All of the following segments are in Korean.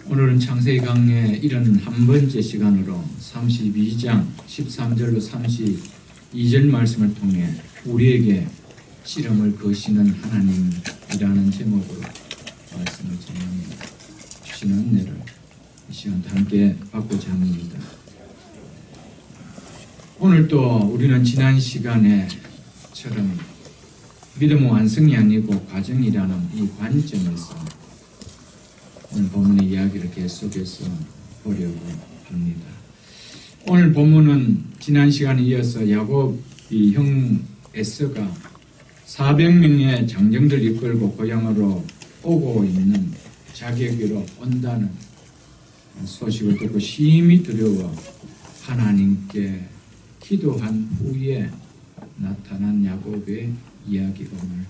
오늘은 창세기 강의 71번째 시간으로 32장 13절로 32절 말씀을 통해 우리에게 씨름을 거시는 하나님이라는 제목으로 말씀을 전해주시는 은혜를 이 시간 함께 받고자 합니다. 오늘 또 우리는 지난 시간에처럼 믿음은 완성이 아니고 과정이라는 이 관점에서 오늘 본문의 이야기를 계속해서 보려고 합니다. 오늘 본문은 지난 시간에 이어서 야곱이 형 에서가 400명의 장정들 이끌고 고향으로 오고 있는 자기에게로 온다는 소식을 듣고 심히 두려워 하나님께 기도한 후에 나타난 야곱의 이야기가 오늘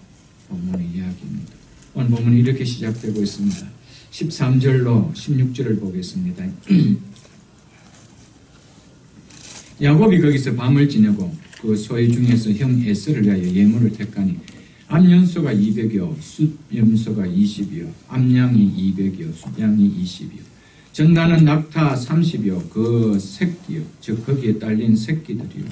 본문의 이야기입니다. 오늘 본문이 이렇게 시작되고 있습니다. 13절로 16절을 보겠습니다. 야곱이 거기서 밤을 지내고 그 소위 중에서 형 에서를 위하여 예물을 택하니 암연소가 200여 숫염소가 20여 암양이 200여 숫양이 20여 전단은 낙타 30여 그 새끼요 즉 거기에 딸린 새끼들이요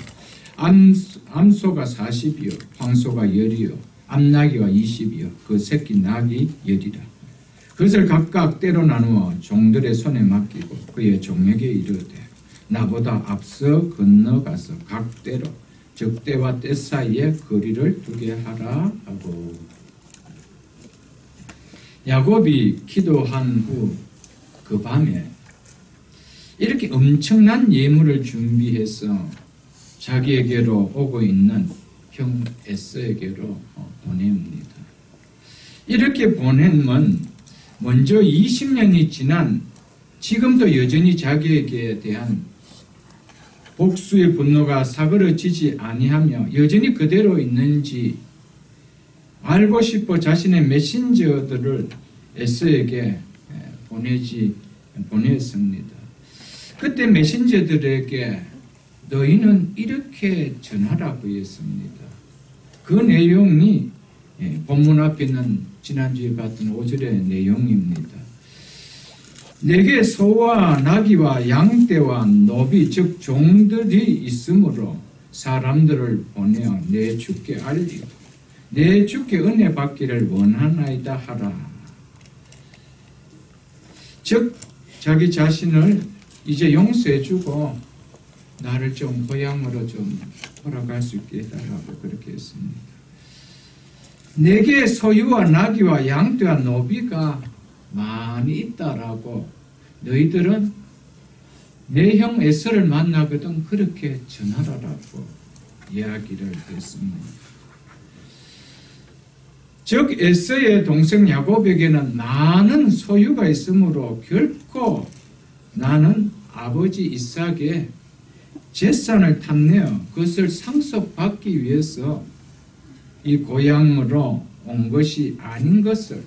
암소가 40이요 황소가 10이요 암나귀가 20이요 그 새끼 낙이 10이라. 그것을 각각 때로 나누어 종들의 손에 맡기고 그의 종에게 이르되 나보다 앞서 건너가서 각 때로 즉 때와 때 사이에 거리를 두게 하라 하고. 야곱이 기도한 후 그 밤에 이렇게 엄청난 예물을 준비해서 자기에게로 오고 있는 형 에서에게로 보냅니다. 이렇게 보내면 먼저 20년이 지난 지금도 여전히 자기에게 대한 복수의 분노가 사그러지지 아니하며 여전히 그대로 있는지 알고 싶어 자신의 메신저들을 에서에게 보냈습니다. 그때 메신저들에게 너희는 이렇게 전하라고 했습니다. 그 내용이 본문 앞에 있는 지난주에 봤던 5절의 내용입니다. 내게 소와 나귀와 양떼와 노비 즉 종들이 있으므로 사람들을 보내어 내 주께 알리고 내 주께 은혜 받기를 원하나이다 하라. 즉 자기 자신을 이제 용서해주고 나를 좀 고향으로 좀 돌아갈 수 있게 해달라고 그렇게 했습니다. 내게 소유와 나귀와 양떼와 노비가 많이 있다라고 너희들은 내 형 에서를 만나거든 그렇게 전하라라고 이야기를 했습니다. 즉 에서의 동생 야곱에게는 많은 소유가 있으므로 결코 나는 아버지 이삭의 재산을 탐내어 그것을 상속받기 위해서 이 고향으로 온 것이 아닌 것을,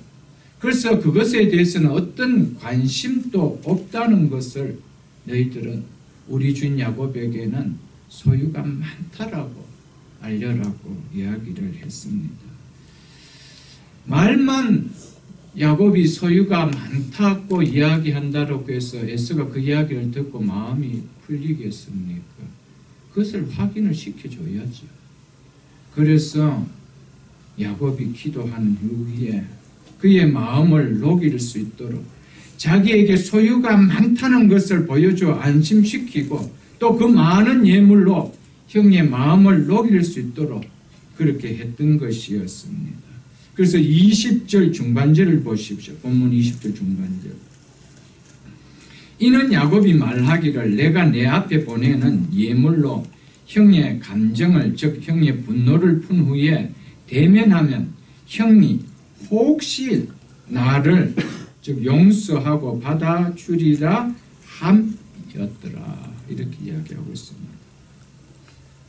그래서 그것에 대해서는 어떤 관심도 없다는 것을 너희들은 우리 주인 야곱에게는 소유가 많다라고 알려라고 이야기를 했습니다. 말만 야곱이 소유가 많다고 이야기한다라고 해서 에서가 그 이야기를 듣고 마음이 풀리겠습니까? 그것을 확인을 시켜줘야죠. 그래서 야곱이 기도한 후에 그의 마음을 녹일 수 있도록 자기에게 소유가 많다는 것을 보여줘 안심시키고 또 그 많은 예물로 형의 마음을 녹일 수 있도록 그렇게 했던 것이었습니다. 그래서 20절 중반절을 보십시오. 본문 20절 중반절. 이는 야곱이 말하기를 내가 내 앞에 보내는 예물로 형의 감정을 즉 형의 분노를 푼 후에 대면하면 형이 혹시 나를 즉 용서하고 받아주리라 함이었더라. 이렇게 이야기하고 있습니다.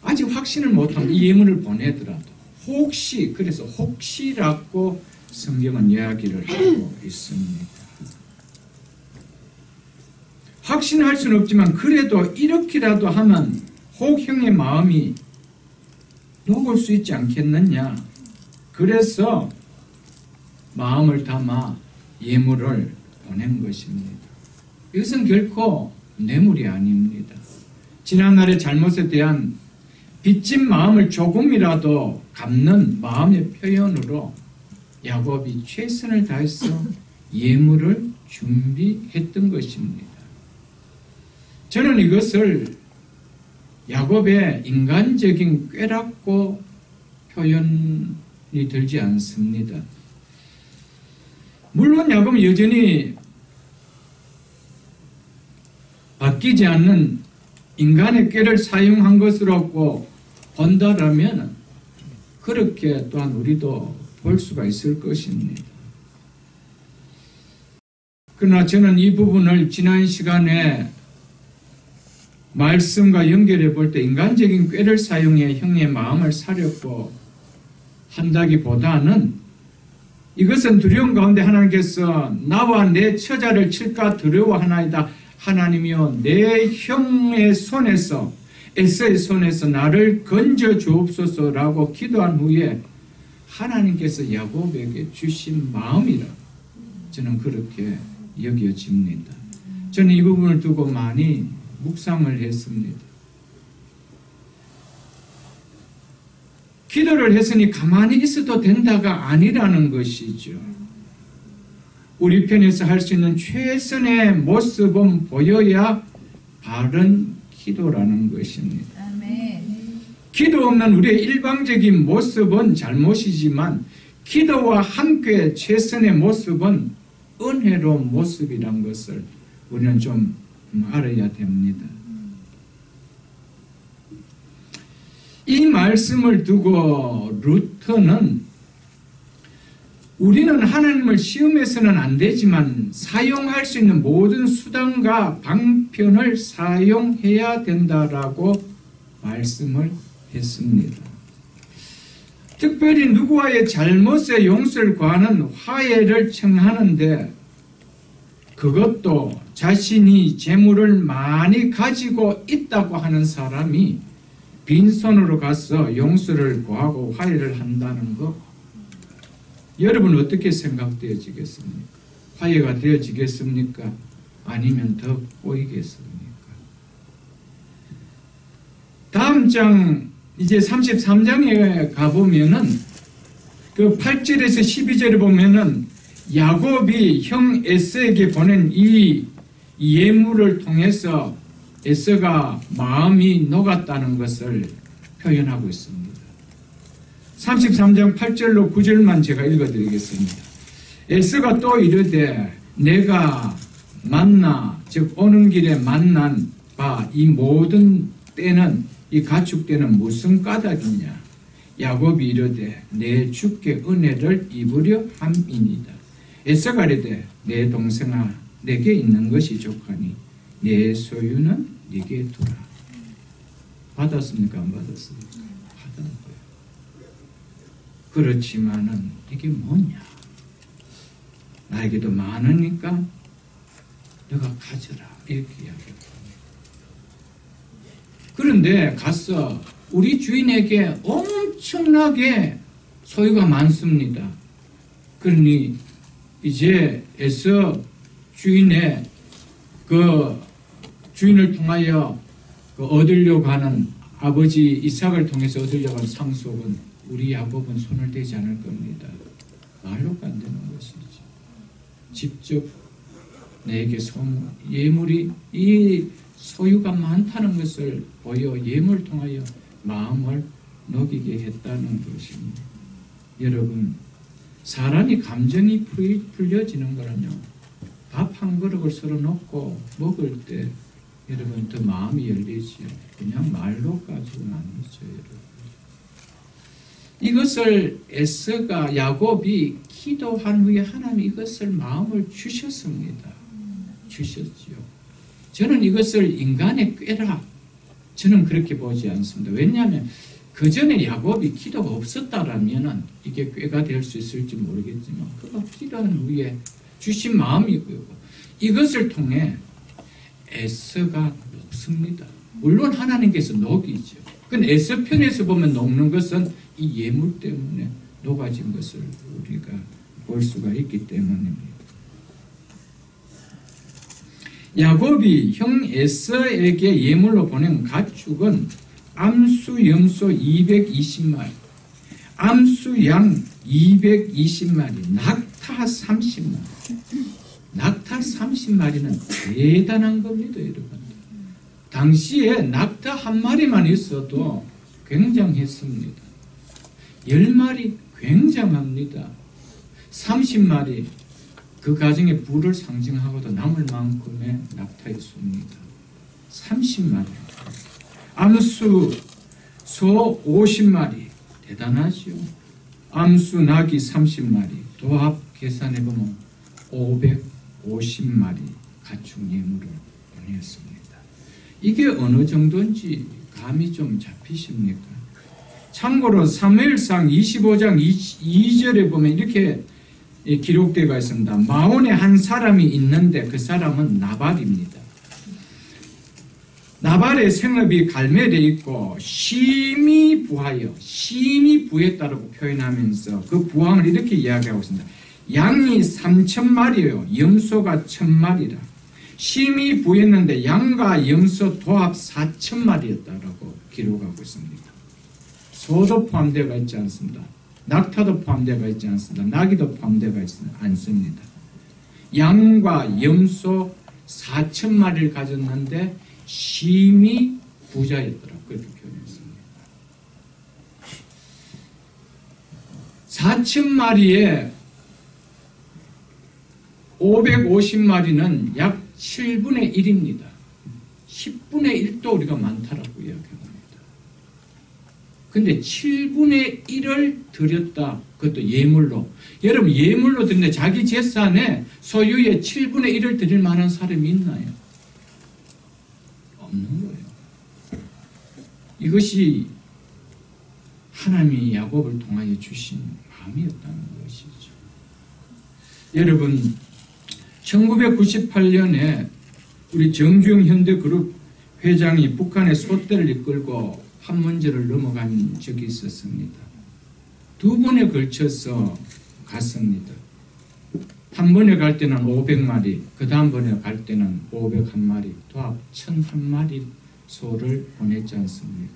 아직 확신을 못하면 이 예물을 보내더라도 혹시, 그래서 혹시라고 성경은 이야기를 하고 있습니다. 확신할 수는 없지만 그래도 이렇게라도 하면 혹 형의 마음이 녹을 수 있지 않겠느냐. 그래서 마음을 담아 예물을 보낸 것입니다. 이것은 결코 뇌물이 아닙니다. 지난날의 잘못에 대한 빚진 마음을 조금이라도 갚는 마음의 표현으로 야곱이 최선을 다해서 예물을 준비했던 것입니다. 저는 이것을 야곱의 인간적인 꾀라고 표현이 들지 않습니다. 물론 야곱은 여전히 바뀌지 않는 인간의 꾀를 사용한 것으로 본다라면 그렇게 또한 우리도 볼 수가 있을 것입니다. 그러나 저는 이 부분을 지난 시간에 말씀과 연결해 볼 때 인간적인 꾀를 사용해 형의 마음을 사려고 한다기보다는 이것은 두려움 가운데 하나님께서 나와 내 처자를 칠까 두려워하나이다. 하나님이여 내 형의 손에서 에서의 손에서 나를 건져 주옵소서라고 기도한 후에 하나님께서 야곱에게 주신 마음이라 저는 그렇게 여겨집니다. 저는 이 부분을 두고 많이 묵상을 했습니다. 기도를 했으니 가만히 있어도 된다가 아니라는 것이죠. 우리 편에서 할 수 있는 최선의 모습은 보여야 바른 기도라는 것입니다. 기도 없는 우리의 일방적인 모습은 잘못이지만 기도와 함께 최선의 모습은 은혜로운 모습이란 것을 우리는 좀 알아야 됩니다. 이 말씀을 두고 루터는 우리는 하나님을 시험해서는 안 되지만 사용할 수 있는 모든 수단과 방편을 사용해야 된다라고 말씀을 했습니다. 특별히 누구와의 잘못의 용서를 구하는 화해를 청하는데 그것도 자신이 재물을 많이 가지고 있다고 하는 사람이 빈손으로 가서 용서를 구하고 화해를 한다는 것, 여러분 어떻게 생각되어지겠습니까? 화해가 되어지겠습니까? 아니면 더 꼬이겠습니까? 다음 장 이제 33장에 가보면은 그 8절에서 12절에 보면은 야곱이 형 에서에게 보낸 이 예물을 통해서 에서가 마음이 녹았다는 것을 표현하고 있습니다. 33장 8절로 9절만 제가 읽어드리겠습니다. 에서가 또 이르되 내가 만나 즉 오는 길에 만난 바 이 모든 때는 이 가축 때는 무슨 까닭이냐. 야곱이 이르되 내 주께 은혜를 입으려 함이니이다. 에서가 이르되 내 동생아 내게 있는 것이 족하니 내 소유는 네게 두라. 받았습니까? 안 받았습니까? 받은 거예요. 그렇지만은 이게 뭐냐? 나에게도 많으니까 너가 가져라 이렇게 이야기합니다. 그런데 가서 우리 주인에게 엄청나게 소유가 많습니다. 그러니 이제 에서 주인의 그 주인을 통하여 그 얻으려고 하는 아버지 이삭을 통해서 얻으려고 하는 상속은 우리 야곱은 손을 대지 않을 겁니다. 말로가 안 되는 것이죠. 직접 내게 예물이 이 소유가 많다는 것을 보여 예물을 통하여 마음을 녹이게 했다는 것입니다. 여러분, 사람이 감정이 풀려지는 거는요, 밥 한 그릇을 서로 놓고 먹을 때 여러분 더 마음이 열리지요. 그냥 말로 가지고는 아니죠, 여러분. 이것을 에서가 야곱이 기도한 후에 하나님이 이것을 마음을 주셨습니다. 주셨지요. 저는 이것을 인간의 꾀라 저는 그렇게 보지 않습니다. 왜냐하면 그 전에 야곱이 기도가 없었다라면은 이게 꾀가 될 수 있을지 모르겠지만 그가 기도한 후에 주신 마음이고요. 이것을 통해 에서가 녹습니다. 물론 하나님께서 녹이죠. 근데 에서 편에서 보면 녹는 것은 이 예물 때문에 녹아진 것을 우리가 볼 수가 있기 때문입니다. 야곱이 형 에서에게 예물로 보낸 가축은 암수 염소 220마리, 암수 양 220마리, 낙타 30마리. 낙타 30마리는 대단한 겁니다, 여러분. 당시에 낙타 한 마리만 있어도 굉장했습니다. 10마리 굉장합니다. 30마리 그 가정의 부를 상징하고도 남을 만큼의 낙타였습니다. 30마리. 암수 소 50마리 대단하죠. 암수 나귀 30마리 도합 계산해보면 550마리 가축 예물을 보냈습니다. 이게 어느 정도인지 감이 좀 잡히십니까? 참고로 사무엘상 25장 2절에 보면 이렇게 기록되어 있습니다. 마온에 한 사람이 있는데 그 사람은 나발입니다. 나발의 생업이 갈멜에 있고 심히 부했다고 표현하면서 그 부항을 이렇게 이야기하고 있습니다. 양이 3,000마리요 염소가 1,000마리라. 심히 부했는데 양과 염소 도합 4,000마리였다라고 기록하고 있습니다. 소도 포함되어 있지 않습니다. 낙타도 포함되어 있지 않습니다. 나귀도 포함되어 있지 않습니다. 양과 염소 4,000마리를 가졌는데 심히 부자였더라고요. 그렇게 표현했습니다. 4,000마리에 550마리는 약 7분의 1입니다. 10분의 1도 우리가 많다라고 이야기합니다. 근데 7분의 1을 드렸다. 그것도 예물로. 여러분 예물로 드는데 자기 재산의 소유의 7분의 1을 드릴 만한 사람이 있나요? 없는 거예요. 이것이 하나님이 야곱을 통하여 주신 마음이었다는 것이죠. 여러분 1998년에 우리 정주영 현대그룹 회장이 북한의 소떼를 이끌고 판문제를 넘어간 적이 있었습니다. 2번에 걸쳐서 갔습니다. 한 번에 갈 때는 500마리, 그 다음 번에 갈 때는 501마리, 도합 1001마리 소를 보냈지 않습니까?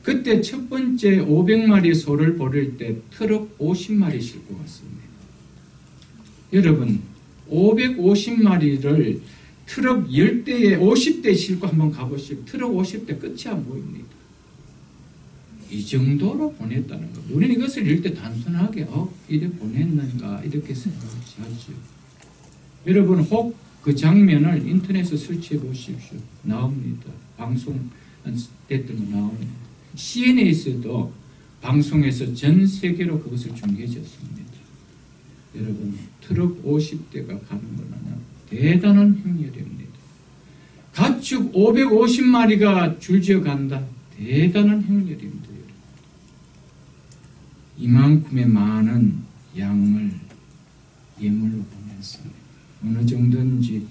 그때 첫 번째 500마리 소를 보낼 때 트럭 50마리 싣고 갔습니다. 여러분 550마리를 트럭 10대에 50대 싣고 한번 가보시면 트럭 50대 끝이 안 보입니다. 이 정도로 보냈다는 겁니다. 우리는 이것을 읽을 때 단순하게 이래 보냈는가 이렇게 생각하죠. 여러분 혹 그 장면을 인터넷에 설치해 보십시오. 나옵니다. 방송 됐던 거 나옵니다. CNN에서도 방송에서 전 세계로 그것을 중계했습니다. 여러분 트럭 50대가 가는 거는 대단한 행렬입니다. 가축 550마리가 줄지어 간다. 대단한 행렬입니다. 이만큼의 많은 양을 예물로 보냈습니다. 어느 정도인지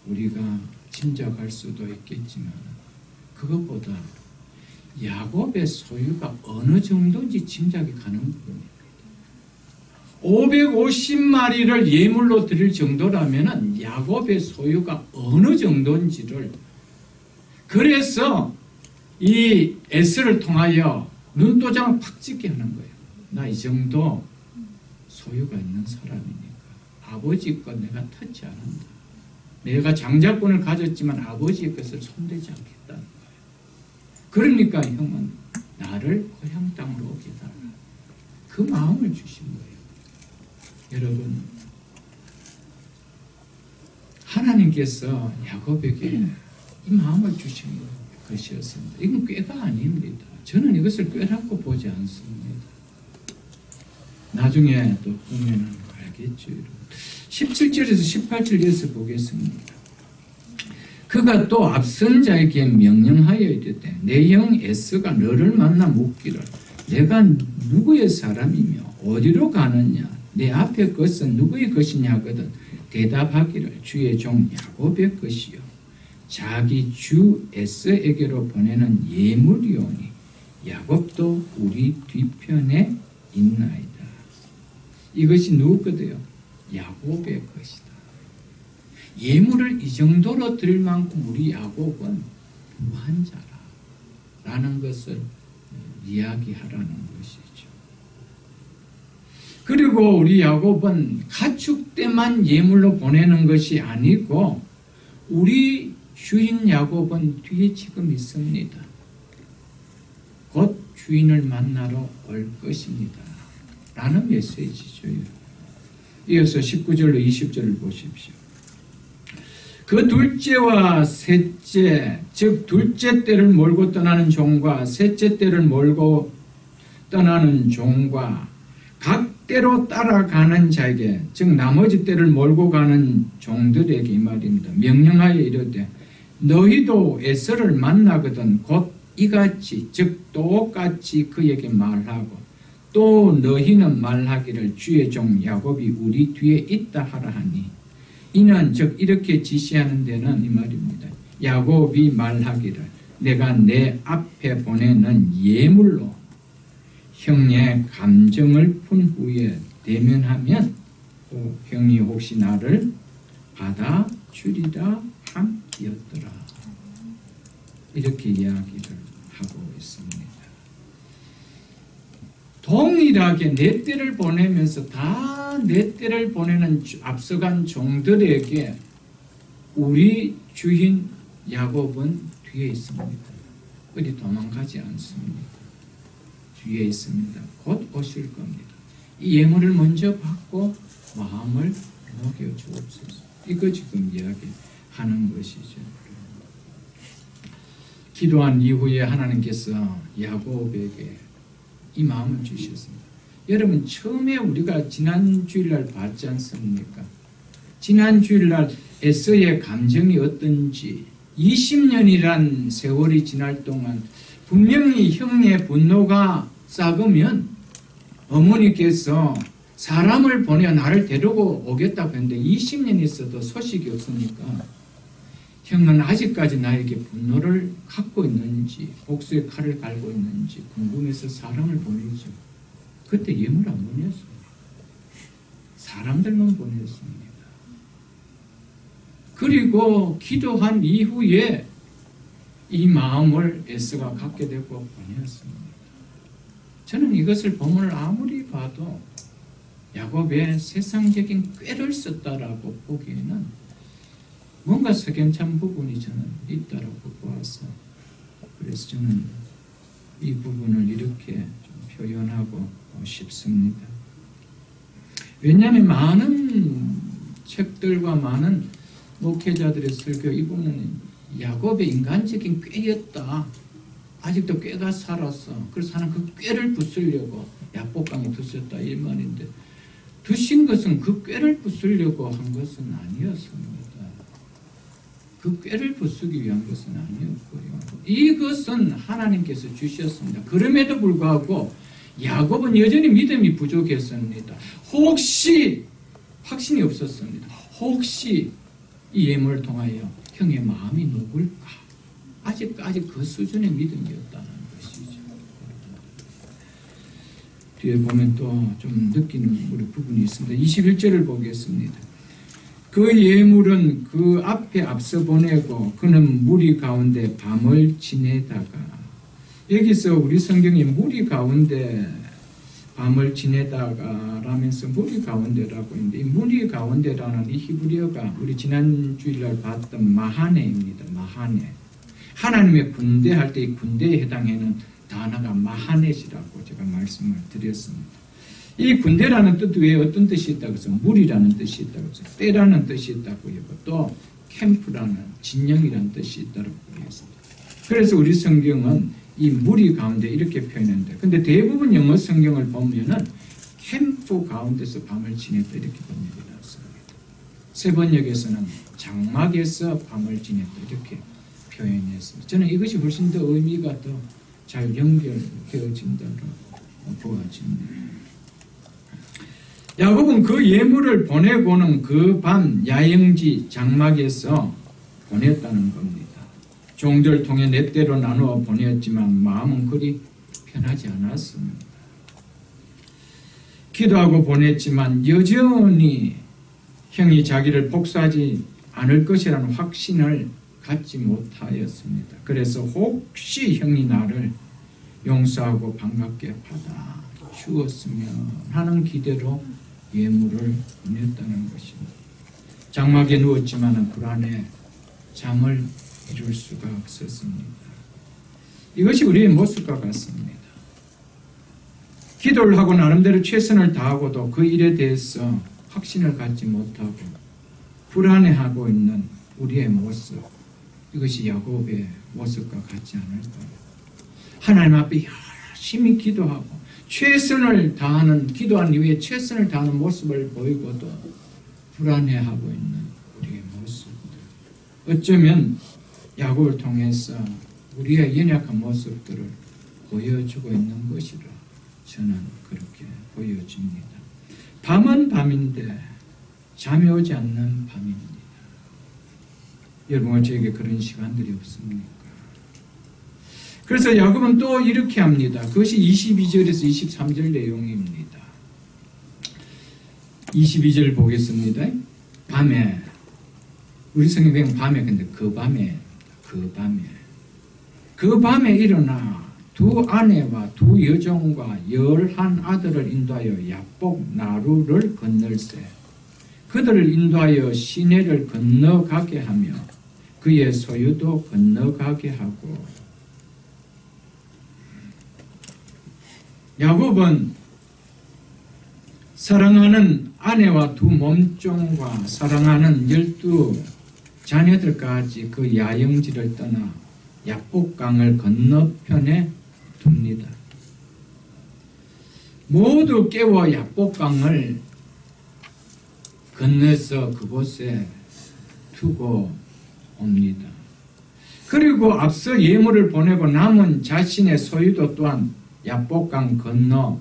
우리가 짐작할 수도 있겠지만 그것보다 야곱의 소유가 어느 정도인지 짐작이 가는 겁니다. 550마리를 예물로 드릴 정도라면 야곱의 소유가 어느 정도인지를 그래서 이 에스를 통하여 눈도장을 팍 찍게 하는 거예요. 나 이 정도 소유가 있는 사람이니까 아버지 것 내가 터치 안 한다. 내가 장자권을 가졌지만 아버지의 것을 손대지 않겠다는 거예요. 그러니까 형은 나를 고향 땅으로 오게 해달라. 그 마음을 주신 거예요. 여러분 하나님께서 야곱에게 이 마음을 주신 것이었습니다. 이건 꾀가 아닙니다. 저는 이것을 꾀라고 보지 않습니다. 나중에 또 보면 알겠죠. 17절에서 18절에서 보겠습니다. 그가 또 앞선 자에게 명령하여 이르되 내 형 에스가 너를 만나 묻기를 내가 누구의 사람이며 어디로 가느냐 내 앞에 것은 누구의 것이냐 하거든 대답하기를 주의 종 야곱의 것이요 자기 주 에스에게로 보내는 예물이오니 야곱도 우리 뒤편에 있나이다. 이것이 누구 거예요? 야곱의 것이다. 예물을 이 정도로 드릴 만큼 우리 야곱은 부한 자라라는 것을 이야기하라는 것이죠. 그리고 우리 야곱은 가축 때만 예물로 보내는 것이 아니고 우리 주인 야곱은 뒤에 지금 있습니다. 곧 주인을 만나러 올 것입니다. 라는 메시지죠. 이어서 19절로 20절을 보십시오. 그 둘째와 셋째, 즉 둘째 떼를 몰고 떠나는 종과 셋째 떼를 몰고 떠나는 종과 각 떼로 따라가는 자에게, 즉 나머지 떼를 몰고 가는 종들에게 이 말입니다. 명령하여 이르되 너희도 에서를 만나거든 곧 이같이, 즉 똑같이 그에게 말하고 또 너희는 말하기를 주의 종 야곱이 우리 뒤에 있다 하라 하니, 이는 즉 이렇게 지시하는 데는 이 말입니다. 야곱이 말하기를 내가 내 앞에 보내는 예물로 형의 감정을 푼 후에 대면하면 형이 혹시 나를 받아주리라 함이었더라. 이렇게 이야기를 하고 있습니다. 동일하게 네 떼를 보내면서 다 네 떼를 보내는 앞서간 종들에게 우리 주인 야곱은 뒤에 있습니다. 어디 도망가지 않습니다. 뒤에 있습니다. 곧 오실 겁니다. 이 예물을 먼저 받고 마음을 녹여 주옵소서. 이거 지금 이야기하는 것이죠. 기도한 이후에 하나님께서 야곱에게 이 마음을 주셨습니다. 여러분, 처음에 우리가 지난 주일날 봤지 않습니까? 지난 주일날 에서의 감정이 어떤지 20년이란 세월이 지날 동안 분명히 형의 분노가 싹으면 어머니께서 사람을 보내 나를 데리고 오겠다고 했는데 20년이 있어도 소식이 없으니까 형은 아직까지 나에게 분노를 갖고 있는지 복수의 칼을 갈고 있는지 궁금해서 사람을 보내죠. 그때 예물 안 보냈어요. 사람들만 보냈습니다. 그리고 기도한 이후에 이 마음을 에서가 갖게 되고 보냈습니다. 저는 이것을 본문을 아무리 봐도 야곱의 세상적인 꾀를 썼다라고 보기에는 뭔가 석연찮은 부분이 저는 있다라고 보아서, 그래서 저는 이 부분을 이렇게 좀 표현하고 싶습니다. 왜냐하면 많은 책들과 많은 목회자들의 설교, 이 부분은 야곱의 인간적인 꾀였다. 아직도 꾀가 살았어. 그래서 하나는 그 꾀를 부수려고 약복강에 두셨다 이 말인데, 두신 것은 그 꾀를 부수려고 한 것은 아니었습니다. 그 꾀를 부수기 위한 것은 아니었고요. 이것은 하나님께서 주셨습니다. 그럼에도 불구하고 야곱은 여전히 믿음이 부족했습니다. 혹시 확신이 없었습니다. 혹시 이 예물을 통하여 형의 마음이 녹을까? 아직 그 수준의 믿음이었다는 것이죠. 뒤에 보면 또 좀 느끼는 우리 부분이 있습니다. 21절을 보겠습니다. 그 예물은 그 앞에 앞서 보내고 그는 무리 가운데 밤을 지내다가, 여기서 우리 성경이 무리 가운데 밤을 지내다가 라면서 무리 가운데라고 했는데, 이 무리 가운데라는 이 히브리어가 우리 지난 주일날 봤던 마하네입니다. 마하네. 하나님의 군대 할 때 이 군대에 해당하는 단어가 마하넷이라고 제가 말씀을 드렸습니다. 이 군대라는 뜻 외에 어떤 뜻이 있다고 해서 무리라는 뜻이 있다고 해서 때라는 뜻이 있다고 하고 또 캠프라는 진영이라는 뜻이 있다고 했습니다. 그래서 우리 성경은 이 무리 가운데 이렇게 표현했는데, 근데 대부분 영어 성경을 보면은 캠프 가운데서 밤을 지냈다 이렇게 번역이 났습니다. 세번역에서는 장막에서 밤을 지냈다 이렇게 표현했습니다. 저는 이것이 훨씬 더 의미가 더 잘 연결되어진다고 보아집니다. 야곱은 그 예물을 보내고는 그 밤 야영지 장막에서 보냈다는 겁니다. 종들 통해 네 때로 나누어 보냈지만 마음은 그리 편하지 않았습니다. 기도하고 보냈지만 여전히 형이 자기를 복수하지 않을 것이라는 확신을 갖지 못하였습니다. 그래서 혹시 형이 나를 용서하고 반갑게 받아 주었으면 하는 기대로 예물을 보냈다는 것입니다. 장막에 누웠지만 불안해 잠을 이룰 수가 없었습니다. 이것이 우리의 모습과 같습니다. 기도를 하고 나름대로 최선을 다하고도 그 일에 대해서 확신을 갖지 못하고 불안해하고 있는 우리의 모습, 이것이 야곱의 모습과 같지 않을까요? 하나님 앞에 열심히 기도하고 최선을 다하는, 기도한 이후에 최선을 다하는 모습을 보이고도 불안해하고 있는 우리의 모습들, 어쩌면 야곱을 통해서 우리의 연약한 모습들을 보여주고 있는 것이라 저는 그렇게 보여집니다. 밤은 밤인데 잠이 오지 않는 밤입니다. 여러분, 저에게 그런 시간들이 없습니까? 그래서 야곱은 또 이렇게 합니다. 그것이 22절에서 23절 내용입니다. 22절 보겠습니다. 밤에, 우리 성경에 밤에, 근데 그 밤에 일어나 두 아내와 두 여종과 11 아들을 인도하여 야복 나루를 건널세. 그들을 인도하여 시내를 건너가게 하며 그의 소유도 건너가게 하고. 야곱은 사랑하는 아내와 두 몸종과 사랑하는 12 자녀들까지 그 야영지를 떠나 야복강을 건너편에 둡니다. 모두 깨워 야복강을 건너서 그곳에 두고 옵니다. 그리고 앞서 예물을 보내고 남은 자신의 소유도 또한 야복강 건너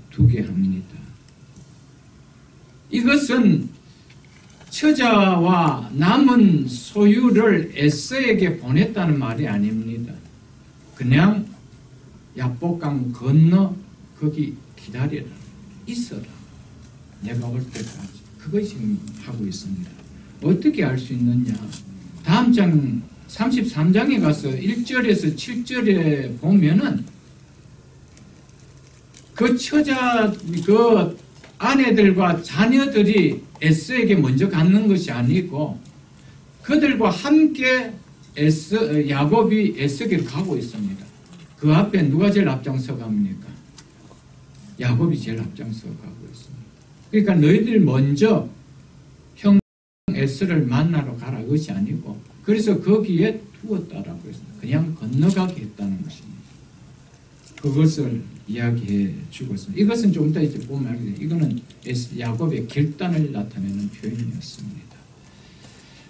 두게 합니다. 이것은 처자와 남은 소유를 에서에게 보냈다는 말이 아닙니다. 그냥 야복강 건너 거기 기다려라, 있어라, 내가 올 때까지. 그것이 하고 있습니다. 어떻게 알 수 있느냐? 다음 장 33장에 가서 1절에서 7절에 보면은 그 처자, 그 아내들과 자녀들이 에서에게 먼저 갖는 것이 아니고 그들과 함께 야곱이 에서에게 가고 있습니다. 그 앞에 누가 제일 앞장서 갑니까? 야곱이 제일 앞장서 가고 있습니다. 그러니까 너희들 먼저 형 에서를 만나러 가라, 그것이 아니고 그래서 거기에 두었다라고 했습니다. 그냥 건너가게 했다는 것입니다. 그것을 이야기해 주고 있습니다. 이것은 좀 이따 이제 보면 알게 돼요. 이거는 야곱의 결단을 나타내는 표현이었습니다.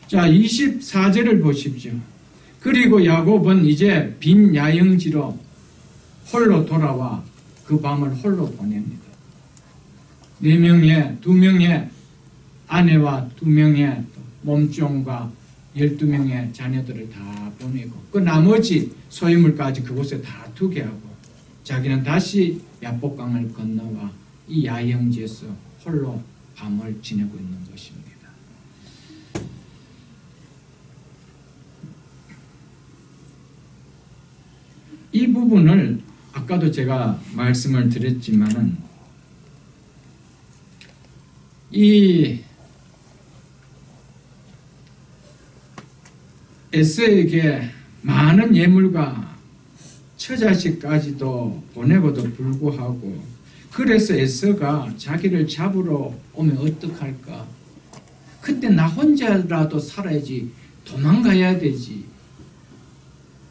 자, 24절을 보십시오. 그리고 야곱은 이제 빈 야영지로 홀로 돌아와 그 밤을 홀로 보냅니다. 4명의, 2명의 아내와 2명의 몸종과 12명의 자녀들을 다 보내고 그 나머지 소유물까지 그곳에 다 두게 하고 자기는 다시 야복강을 건너와 이 야영지에서 홀로 밤을 지내고 있는 것입니다. 이 부분을 아까도 제가 말씀을 드렸지만은 이 에서에게 많은 예물과 처자식까지도 보내고도 불구하고 그래서 에서가 자기를 잡으러 오면 어떡할까? 그때 나 혼자라도 살아야지, 도망가야 되지.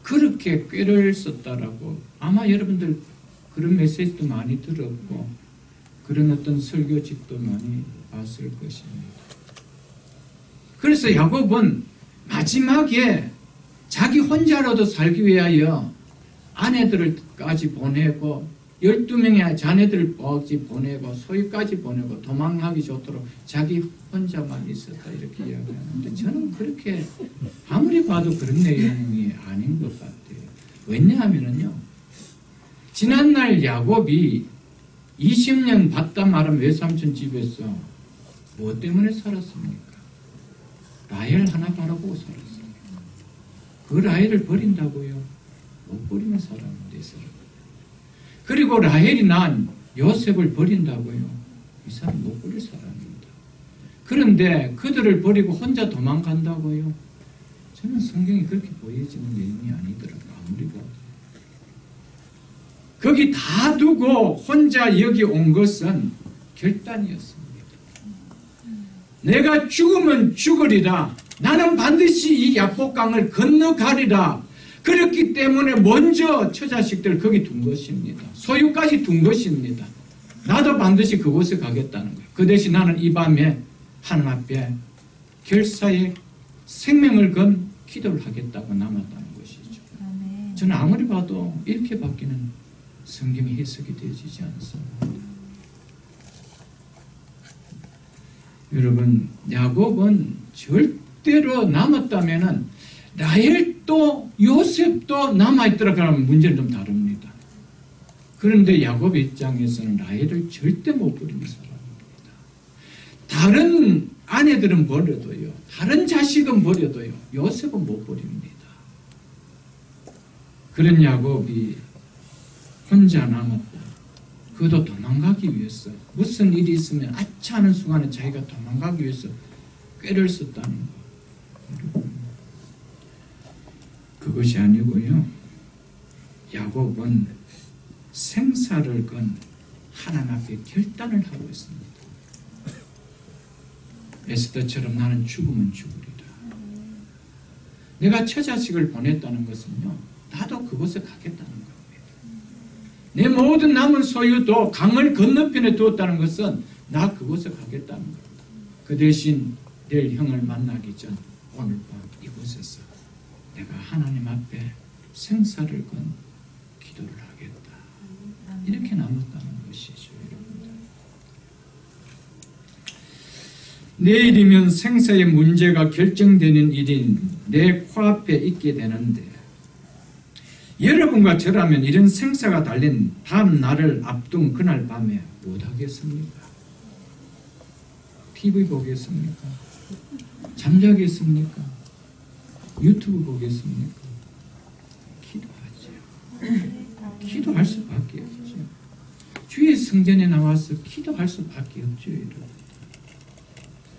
그렇게 꾀를 썼다라고 아마 여러분들 그런 메시지도 많이 들었고 그런 어떤 설교집도 많이 봤을 것입니다. 그래서 야곱은 마지막에 자기 혼자라도 살기 위하여 아내들까지 보내고 12명의 자녀들까지 보내고 소유까지 보내고 도망가기 좋도록 자기 혼자만 있었다 이렇게 이야기하는데 저는 그렇게 아무리 봐도 그런 내용이 아닌 것 같아요. 왜냐하면요, 지난날 야곱이 20년 봤다 말은 외삼촌 집에서 뭐 때문에 살았습니까? 라헬 하나 바라보고 살았어요. 그 라헬을 버린다고요? 못 버리는 사람인데, 이 사람. 그리고 라헬이 낳은 요셉을 버린다고요? 이 사람 못 버릴 사람입니다. 그런데 그들을 버리고 혼자 도망간다고요? 저는 성경이 그렇게 보여지는 내용이 아니더라고요. 아무리 봐도. 거기 다 두고 혼자 여기 온 것은 결단이었습니다. 내가 죽으면 죽으리라. 나는 반드시 이 야복강을 건너가리라. 그렇기 때문에 먼저 처자식들 거기 둔 것입니다. 소유까지 둔 것입니다. 나도 반드시 그곳에 가겠다는 거예요. 그 대신 나는 이 밤에 하나님 앞에 결사에 생명을 건 기도를 하겠다고 남았다는 것이죠. 저는 아무리 봐도 이렇게 밖에는 성경이 해석이 되어지지 않습니다. 여러분, 야곱은 절대로 남았다면은 라헬도 요셉도 남아있더라 그러면 문제는 좀 다릅니다. 그런데 야곱 입장에서는 라헬을 절대 못 버리는 사람입니다. 다른 아내들은 버려도요, 다른 자식은 버려도요, 요셉은 못 버립니다. 그런 야곱이 혼자 남았고, 그도 도망가기 위해서 무슨 일이 있으면 아차 하는 순간에 자기가 도망가기 위해서 꾀를 썼다는 거. 그것이 아니고요, 야곱은 생사를 건 하나님 앞에 결단을 하고 있습니다. 에스더처럼 나는 죽으면 죽으리라. 내가 처자식을 보냈다는 것은요, 나도 그곳에 가겠다는 겁니다. 내 모든 남은 소유도 강을 건너편에 두었다는 것은 나 그곳에 가겠다는 겁니다. 그 대신 내일 형을 만나기 전 오늘 밤 이곳에서 내가 하나님 앞에 생사를 건 기도를 하겠다. 이렇게 남았다는 것이죠, 여러분들. 내일이면 생사의 문제가 결정되는 일인 내 코앞에 있게 되는데, 여러분과 저라면 이런 생사가 달린 다음 날을 앞둔 그날 밤에 못하겠습니까? TV 보겠습니까? 잠자겠습니까? 유튜브 보겠습니까? 기도하죠. 기도할 수밖에 없죠. 주의 성전에 나와서 기도할 수밖에 없죠, 여러분.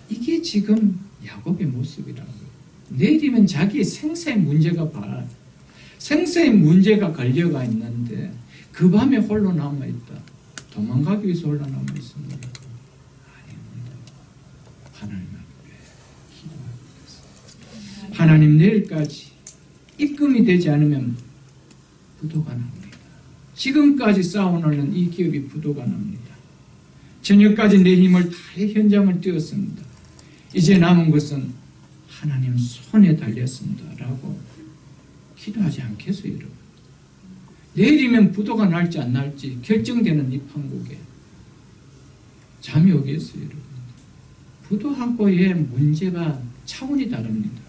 이게 지금 야곱의 모습이라는 거예요. 내일이면 자기의 생사의 문제가 생사의 문제가 걸려가 있는데 그 밤에 홀로 남아있다. 도망가기 위해서 홀로 남아있습니다. 아닙니다. 하나님 앞에 기도하고 있습니다. 하나님, 내일까지 입금이 되지 않으면 부도가 납니다. 지금까지 쌓아놓는 이 기업이 부도가 납니다. 저녁까지 내 힘을 다해 현장을 뛰었습니다. 이제 남은 것은 하나님 손에 달렸습니다. 라고 기도하지 않겠어요, 여러분? 내일이면 부도가 날지 안 날지 결정되는 이 판국에 잠이 오겠어요, 여러분? 부도하고의 문제가 차원이 다릅니다.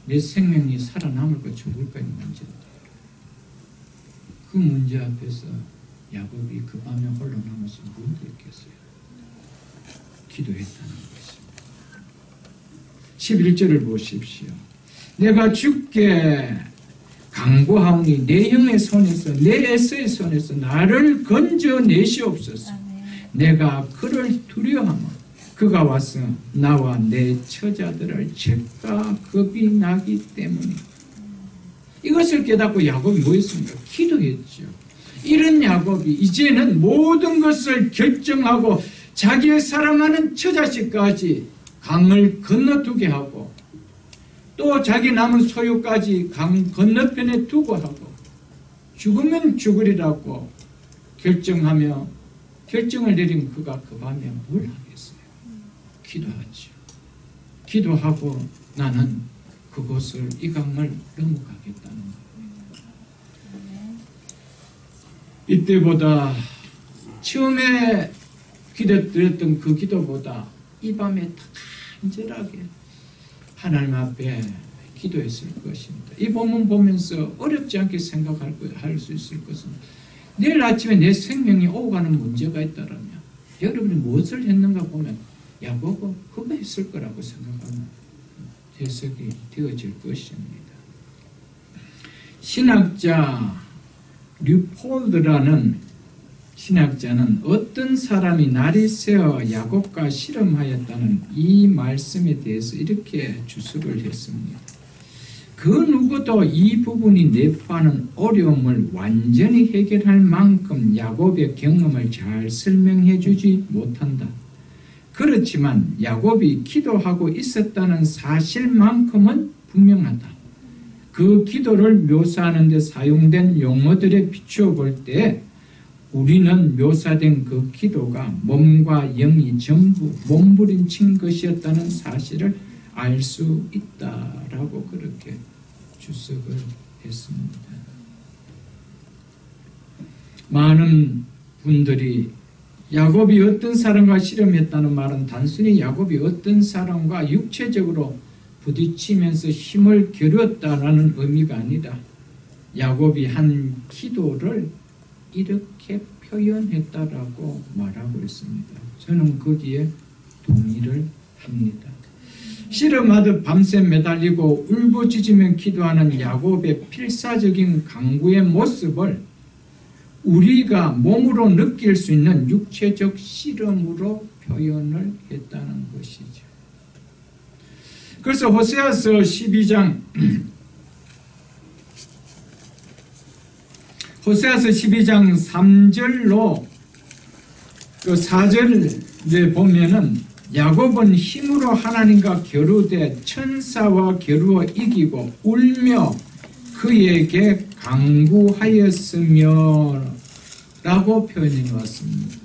내 생명이 살아남을까 죽을까의 문제입니다. 그 문제 앞에서 야곱이 그 밤에 홀로 남아서 무엇을 했겠어요? 기도했다는 것입니다. 11절을 보십시오. 내가 주께 간구하오니 내 형의 손에서 내 에서의 손에서 나를 건져내시옵소서. 내가 그를 두려워하며 그가 와서 나와 내 처자들을 칠까 겁이 나기 때문에. 이것을 깨닫고 야곱이 뭐 했습니까? 기도했죠. 이런 야곱이 이제는 모든 것을 결정하고 자기의 사랑하는 처자식까지 강을 건너두게 하고 또 자기 남은 소유까지 강 건너편에 두고 하고 죽으면 죽으리라고 결정하며 결정을 내린 그가 그 밤에 뭘 하겠어요? 기도하죠. 기도하고 나는 그곳을 이 강을 넘어가겠다는 겁니다. 이때보다 처음에 기도드렸던 그 기도보다 이 밤에 더 간절하게 하나님 앞에 기도했을 것입니다. 이 본문 보면서 어렵지 않게 생각할 수 있을 것은 내일 아침에 내 생명이 오가는 문제가 있다면 여러분이 무엇을 했는가 보면 야곱은 그거 했을 거라고 생각하면 해석이 되어질 것입니다. 신학자 류폴드라는 신학자는 어떤 사람이 날이 새어 야곱과 씨름하였다는 이 말씀에 대해서 이렇게 주석을 했습니다. 그 누구도 이 부분이 내포하는 어려움을 완전히 해결할 만큼 야곱의 경험을 잘 설명해 주지 못한다. 그렇지만 야곱이 기도하고 있었다는 사실만큼은 분명하다. 그 기도를 묘사하는 데 사용된 용어들에 비추어 볼 때 우리는 묘사된 그 기도가 몸과 영이 전부 몸부림친 것이었다는 사실을 알 수 있다라고 그렇게 주석을 했습니다. 많은 분들이 야곱이 어떤 사람과 씨름했다는 말은 단순히 야곱이 어떤 사람과 육체적으로 부딪히면서 힘을 겨뤘다라는 의미가 아니라 야곱이 한 기도를 이렇게 표현했다라고 말하고 있습니다. 저는 거기에 동의를 합니다. 씨름하듯 밤새 매달리고 울부짖으며 기도하는 야곱의 필사적인 강구의 모습을 우리가 몸으로 느낄 수 있는 육체적 씨름으로 표현을 했다는 것이죠. 그래서 호세아서 12장 3절로 그 4절에 보면은 야곱은 힘으로 하나님과 겨루되 천사와 겨루어 이기고 울며 그에게 강구하였으며 라고 표현해 왔습니다.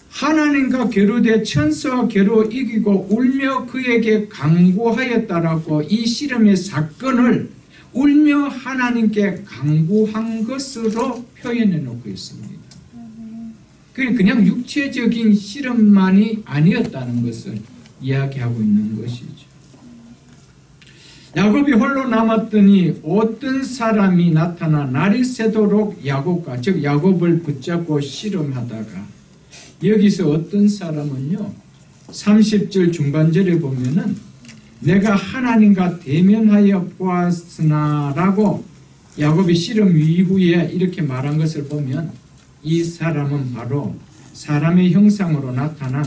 하나님과 겨루되 천사와 겨루어 이기고 울며 그에게 강구하였다라고 이 씨름의 사건을 울며 하나님께 강구한 것으로 표현해 놓고 있습니다. 그냥 육체적인 씨름만이 아니었다는 것을 이야기하고 있는 것이죠. 야곱이 홀로 남았더니 어떤 사람이 나타나 날이 새도록 야곱과 즉 야곱을 붙잡고 씨름하다가 여기서 어떤 사람은요 30절 중반절에 보면은 내가 하나님과 대면하여 보았으나 라고 야곱이 씨름 이후에 이렇게 말한 것을 보면 이 사람은 바로 사람의 형상으로 나타난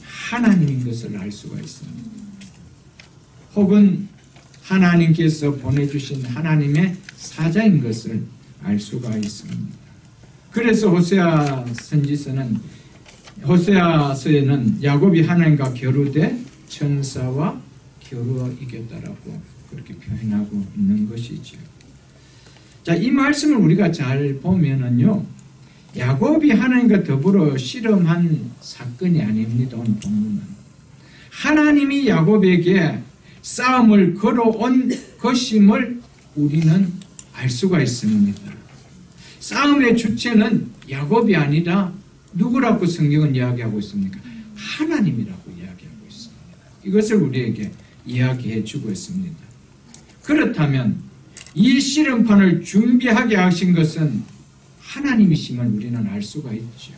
하나님인 것을 알 수가 있습니다. 혹은 하나님께서 보내주신 하나님의 사자인 것을 알 수가 있습니다. 그래서 호세아서에는 야곱이 하나님과 겨루되 천사와 겨루어 이겼다라고 그렇게 표현하고 있는 것이죠. 자, 이 말씀을 우리가 잘 보면은요, 야곱이 하나님과 더불어 씨름한 사건이 아닙니다. 오늘 본문은 하나님이 야곱에게 싸움을 걸어온 것임을 우리는 알 수가 있습니다. 싸움의 주체는 야곱이 아니라 누구라고 성경은 이야기하고 있습니까? 하나님이라고 이야기하고 있습니다. 이것을 우리에게 이야기해 주고 있습니다. 그렇다면 이 씨름판을 준비하게 하신 것은 하나님이심을 우리는 알 수가 있죠.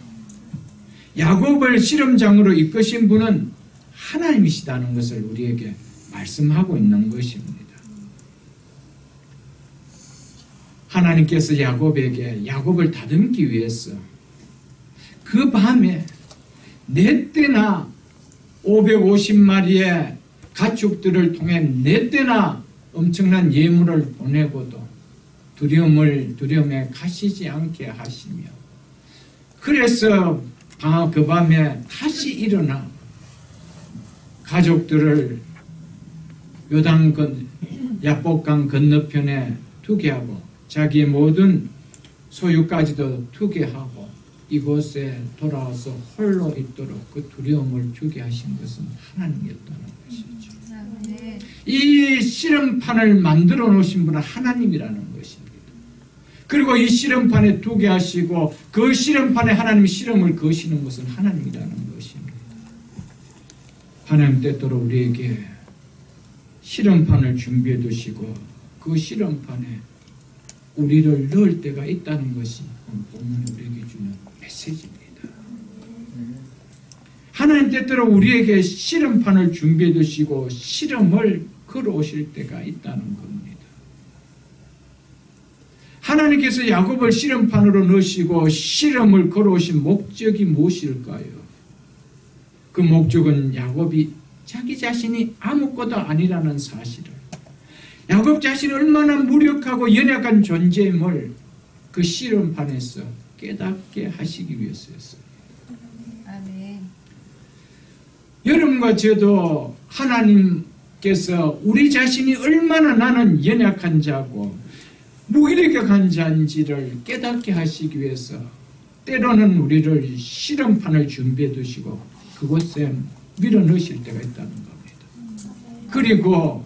야곱을 씨름장으로 이끄신 분은 하나님이시다는 것을 우리에게 말씀하고 있는 것입니다. 하나님께서 야곱을 다듬기 위해서 그 밤에 네 때나 550마리의 가축들을 통해 네 때나 엄청난 예물을 보내고도 두려움에 가시지 않게 하시며 그래서 그 밤에 다시 일어나 가족들을 야복강 건너편에 두게 하고 자기의 모든 소유까지도 두게 하고 이곳에 돌아와서 홀로 있도록 그 두려움을 주게 하신 것은 하나님이었다는 것이죠. 이 씨름판을 만들어 놓으신 분은 하나님이라는 것입니다. 그리고 이 씨름판에 두게 하시고 그 씨름판에 하나님이 씨름을 거시는 것은 하나님이라는 것입니다. 하나님 때때로 우리에게 씨름판을 준비해 두시고 그 씨름판에 우리를 넣을 때가 있다는 것이 본문이 우리에게 주는 메시지입니다. 하나님 때때로 우리에게 씨름판을 준비해 두시고 씨름을 걸어오실 때가 있다는 겁니다. 하나님께서 야곱을 씨름판으로 넣으시고 씨름을 걸어오신 목적이 무엇일까요? 그 목적은 야곱이 자기 자신이 아무것도 아니라는 사실을, 야곱 자신이 얼마나 무력하고 연약한 존재임을 그 씨름판에서 깨닫게 하시기 위해서였어요. 아멘. 여러분과 저도 하나님께서 우리 자신이 얼마나 나는 연약한 자고 무기력한 자인지를 깨닫게 하시기 위해서 때로는 우리를 씨름판을 준비해 두시고 그곳에 밀어넣으실 때가 있다는 겁니다. 그리고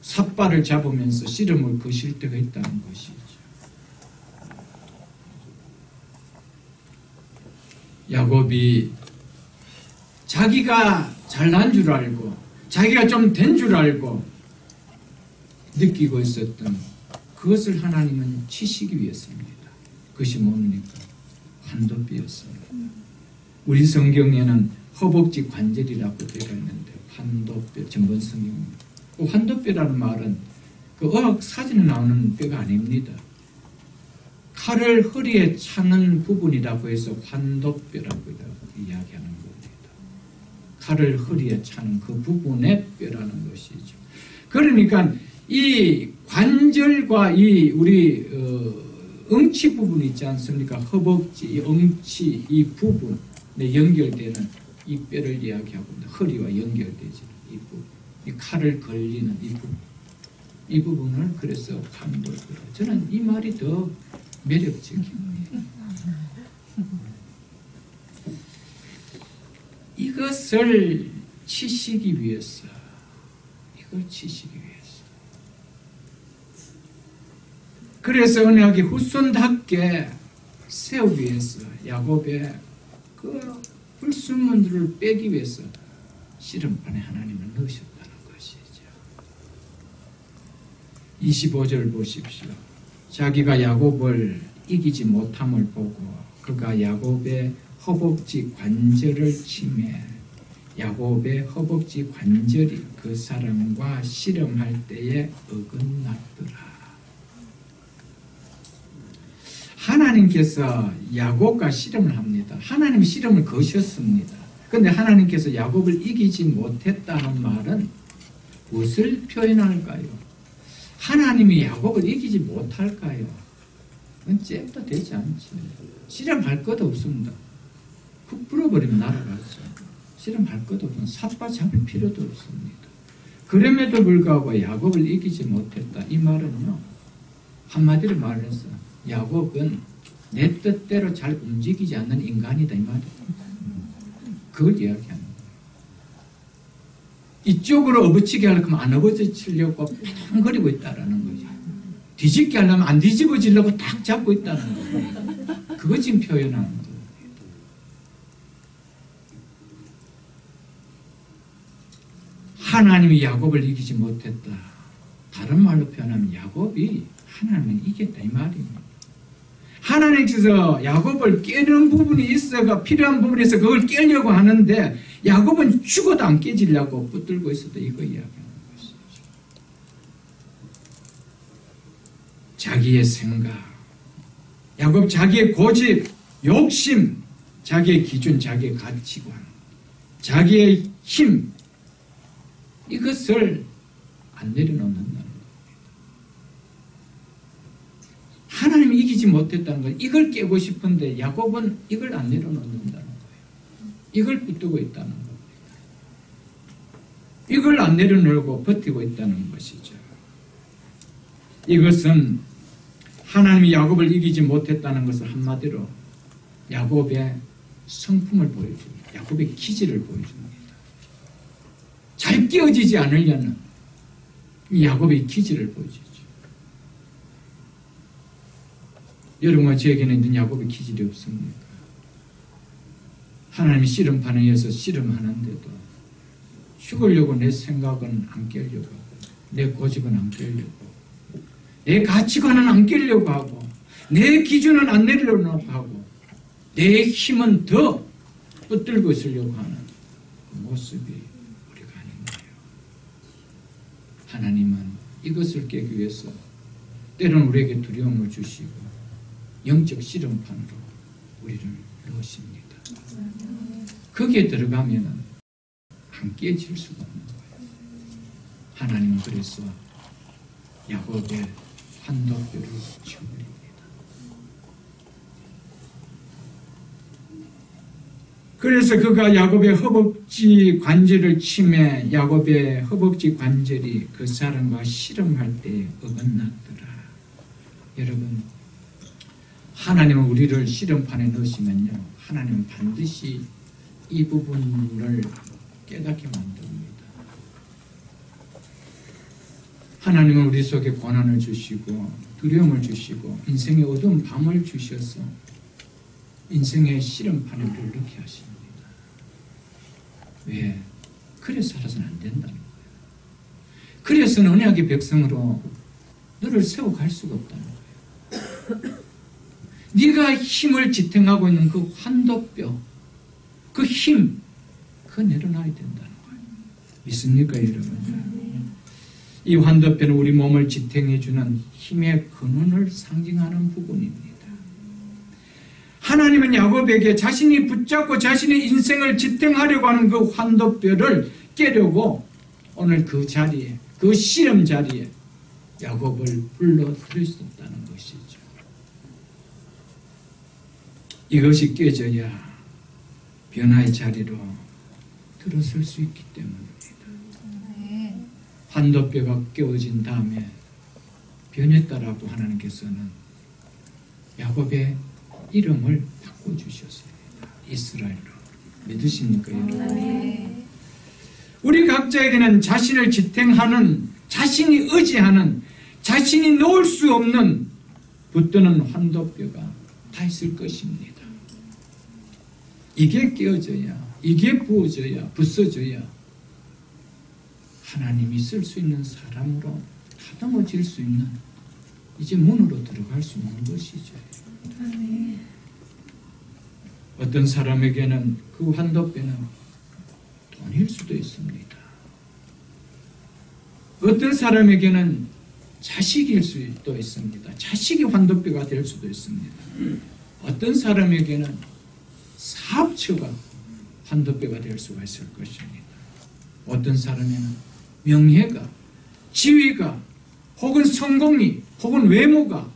삿발을 잡으면서 씨름을 거실 때가 있다는 것이죠. 야곱이 자기가 잘난 줄 알고 자기가 좀 된 줄 알고 느끼고 있었던 그것을 하나님은 치시기 위해서입니다. 그것이 뭡니까? 환도뼈였습니다. 우리 성경에는 허벅지 관절이라고 되어 있는데 환도뼈, 전번 성경입니다. 그 환도뼈라는 말은 그 의학 사진에 나오는 뼈가 아닙니다. 칼을 허리에 차는 부분이라고 해서 환도뼈라고 이야기하는 겁니다. 칼을 허리에 차는 그 부분의 뼈라는 것이죠. 그러니까 이 관절과 이 우리 엉치 부분 있지 않습니까? 허벅지, 이 엉치 이 부분에 연결되는 이 뼈를 이야기하고 허리와 연결되지 이 부분, 이 칼을 걸리는 이 부분을 그래서 환도뼈라. 저는 이 말이 더 매력적입니다. 이것을 치시기 위해서, 이걸 치시기 위해서. 그래서 언약의 후손답게 세우기 위해서 야곱의 그 불순물들을 빼기 위해서 씨름판에 하나님을 넣으셨다는 것이죠. 25절 보십시오. 자기가 야곱을 이기지 못함을 보고 그가 야곱의 허벅지 관절을 치매 야곱의 허벅지 관절이 그 사람과 씨름할 때에 어긋났더라. 하나님께서 야곱과 씨름을 합니다. 하나님이 씨름을 거셨습니다. 그런데 하나님께서 야곱을 이기지 못했다는 말은 무엇을 표현할까요? 하나님이 야곱을 이기지 못할까요? 그건 잽도 되지 않죠. 씨름할 것도 없습니다. 푹 불어버리면 날아가죠. 씨름할 것도 없으면 삿바 잡을 필요도 없습니다. 그럼에도 불구하고 야곱을 이기지 못했다. 이 말은요, 한마디로 말해서 야곱은 내 뜻대로 잘 움직이지 않는 인간이다 이 말이에요. 그걸 이야기하는 거예요. 이쪽으로 업어치게 하려면 안 업어치려고 패당거리고 있다는 거죠. 뒤집게 하려면 안 뒤집어지려고 딱 잡고 있다는 거예요. 그거 지금 표현하는 거예요. 하나님이 야곱을 이기지 못했다. 다른 말로 표현하면 야곱이 하나님을 이겼다 이 말입니다. 하나님께서 야곱을 깨는 부분이 있어가 필요한 부분이 있어 그걸 깨려고 하는데 야곱은 죽어도 안 깨지려고 붙들고 있어도 이거 이야기하는 것이죠. 자기의 생각, 야곱 자기의 고집, 욕심, 자기의 기준, 자기의 가치관, 자기의 힘 이것을 안 내려놓는다는 거예요. 하나님이 이기지 못했다는 거예요. 이걸 깨고 싶은데 야곱은 이걸 안 내려놓는다는 거예요. 이걸 붙들고 있다는 겁니다. 이걸 안 내려놓고 버티고 있다는 것이죠. 이것은 하나님이 야곱을 이기지 못했다는 것을 한마디로 야곱의 성품을 보여줍니다. 야곱의 기질을 보여줍니다. 잘 끼어지지 않으려는 이 야곱의 기질을 보여주죠. 여러분과 저에게는 있는 야곱의 기질이 없습니까? 하나님이 씨름판에 의해서 씨름하는데도 죽으려고 내 생각은 안 깨려고 하고 내 고집은 안 깨려고 내 가치관은 안 깨려고 하고 내 기준은 안 내려놓고 하고 내 힘은 더 붙들고 있으려고 하는 그 모습이 우리가 아닌가요? 하나님은 이것을 깨기 위해서 때로는 우리에게 두려움을 주시고 영적 실험판으로 우리를 넣으십니다. 거기에 들어가면 안 깨질 수가 없는 거예요. 하나님은 그래서 야곱의 환도뼈를 치워버립니다. 그래서 그가 야곱의 허벅지 관절을 치매 야곱의 허벅지 관절이 그 사람과 실험할 때 어긋났더라. 여러분, 하나님은 우리를 실험판에 넣으시면요, 하나님은 반드시 이 부분을 깨닫게 만듭니다. 하나님은 우리 속에 고난을 주시고 두려움을 주시고 인생의 어두운 밤을 주셔서 인생의 실험판에 우리를 넣게 하십니다. 왜? 그래서 살아서는 안 된다는 거예요. 그래서는 언약의 백성으로 너를 세워갈 수가 없다는 거예요. 네가 힘을 지탱하고 있는 그 환도뼈, 그 힘, 그거 내려놔야 된다는 거예요. 믿습니까, 여러분? 이 환도뼈는 우리 몸을 지탱해주는 힘의 근원을 상징하는 부분입니다. 하나님은 야곱에게 자신이 붙잡고 자신의 인생을 지탱하려고 하는 그 환도뼈를 깨려고 오늘 그 자리에, 그 시험 자리에 야곱을 불러들였었다는 것이죠. 이것이 깨져야 변화의 자리로 들어설 수 있기 때문입니다. 환도뼈가 깨어진 다음에 변했다라고 하나님께서는 야곱의 이름을 바꿔주셨습니다. 이스라엘로. 믿으십니까, 여러분? 우리 각자에게는 자신을 지탱하는, 자신이 의지하는, 자신이 놓을 수 없는 붙드는 환도뼈가 다 있을 것입니다. 이게 깨어져야, 이게 부어져야, 부서져야 하나님이 쓸 수 있는 사람으로 다듬어질 수 있는 이제 문으로 들어갈 수 있는 것이죠. 어떤 사람에게는 그 환도뼈는 돈일 수도 있습니다. 어떤 사람에게는 자식일 수도 있습니다. 자식이 환도뼈가 될 수도 있습니다. 어떤 사람에게는 사업처가 환도뼈가 될 수가 있을 것입니다. 어떤 사람에는 명예가, 지위가, 혹은 성공이, 혹은 외모가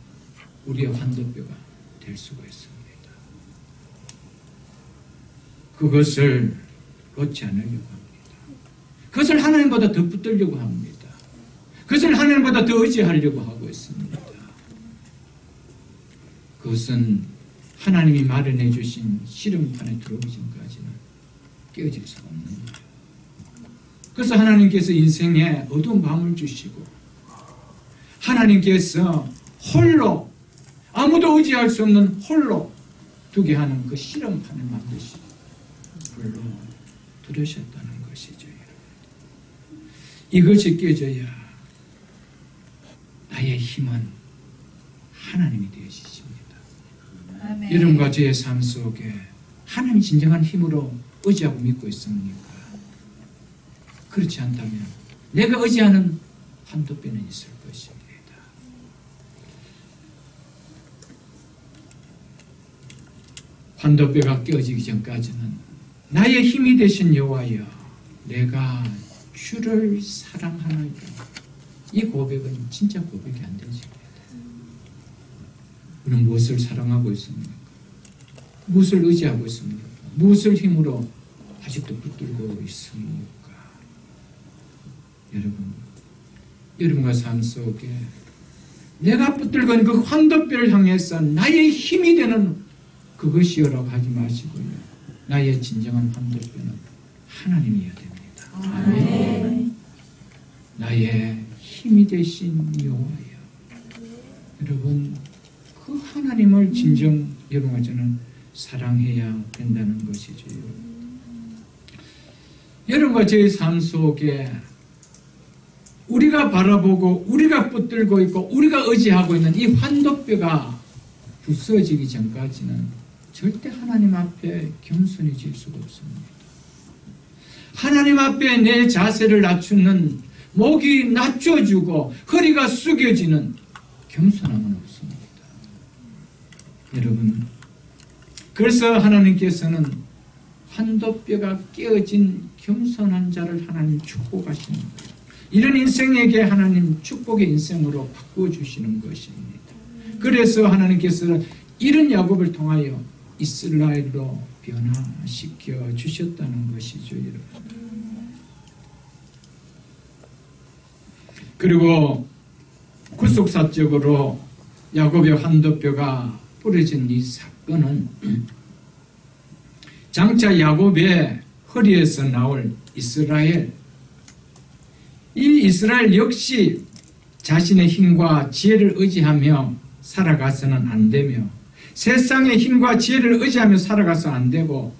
우리의 환도뼈가 될 수가 있습니다. 그것을 놓지 않으려고 합니다. 그것을 하나님보다 더 붙들려고 합니다. 그것을 하나님보다 더 의지하려고 하고 있습니다. 그것은 하나님이 마련해 주신 실험판에 들어오기 전까지는 깨어질 수가 없는 거예요. 그래서 하나님께서 인생에 어두운 밤을 주시고 하나님께서 홀로 아무도 의지할 수 없는 홀로 두게 하는 그 실험판을 만드시고 불러 들으셨다는 것이죠. 이것이 깨져야 나의 힘은 하나님이 되어지십니다. 아멘. 여러분과 저의 삶 속에 하나님 진정한 힘으로 의지하고 믿고 있습니까? 그렇지 않다면 내가 의지하는 환도뼈는 있을 것입니다. 환도뼈가 깨어지기 전까지는 나의 힘이 되신 여호와여, 내가 주를 사랑하나이다. 이 고백은 진짜 고백이 안 되지. 우리는 무엇을 사랑하고 있습니까? 무엇을 의지하고 있습니까? 무엇을 힘으로 아직도 붙들고 있습니까? 여러분과 삶 속에 내가 붙들고 있는 그 환도뼈를 향해서 나의 힘이 되는 그것이여라고 하지 마시고요. 나의 진정한 환도뼈는 하나님이어야 됩니다. 아멘. 나의 힘이 되신 여호와여. 여러분, 그 하나님을 진정 여러분과 저는 사랑해야 된다는 것이죠. 여러분과 저의 삶 속에 우리가 바라보고 우리가 붙들고 있고 우리가 의지하고 있는 이 환도뼈가 부서지기 전까지는 절대 하나님 앞에 겸손해질 수가 없습니다. 하나님 앞에 내 자세를 낮추는, 목이 낮춰주고 허리가 숙여지는 겸손함은 없습니다. 여러분, 그래서 하나님께서는 환도뼈가 깨어진 겸손한 자를 하나님 축복하시는 거예요. 이런 인생에게 하나님 축복의 인생으로 바꿔주시는 것입니다. 그래서 하나님께서 이런 야곱을 통하여 이스라엘로 변화시켜 주셨다는 것이죠, 여러분. 그리고 구속사적으로 야곱의 환도뼈가 부러진 이 사건은 장차 야곱의 허리에서 나올 이스라엘, 이 이스라엘 역시 자신의 힘과 지혜를 의지하며 살아가서는 안 되며, 세상의 힘과 지혜를 의지하며 살아가서 안 되고,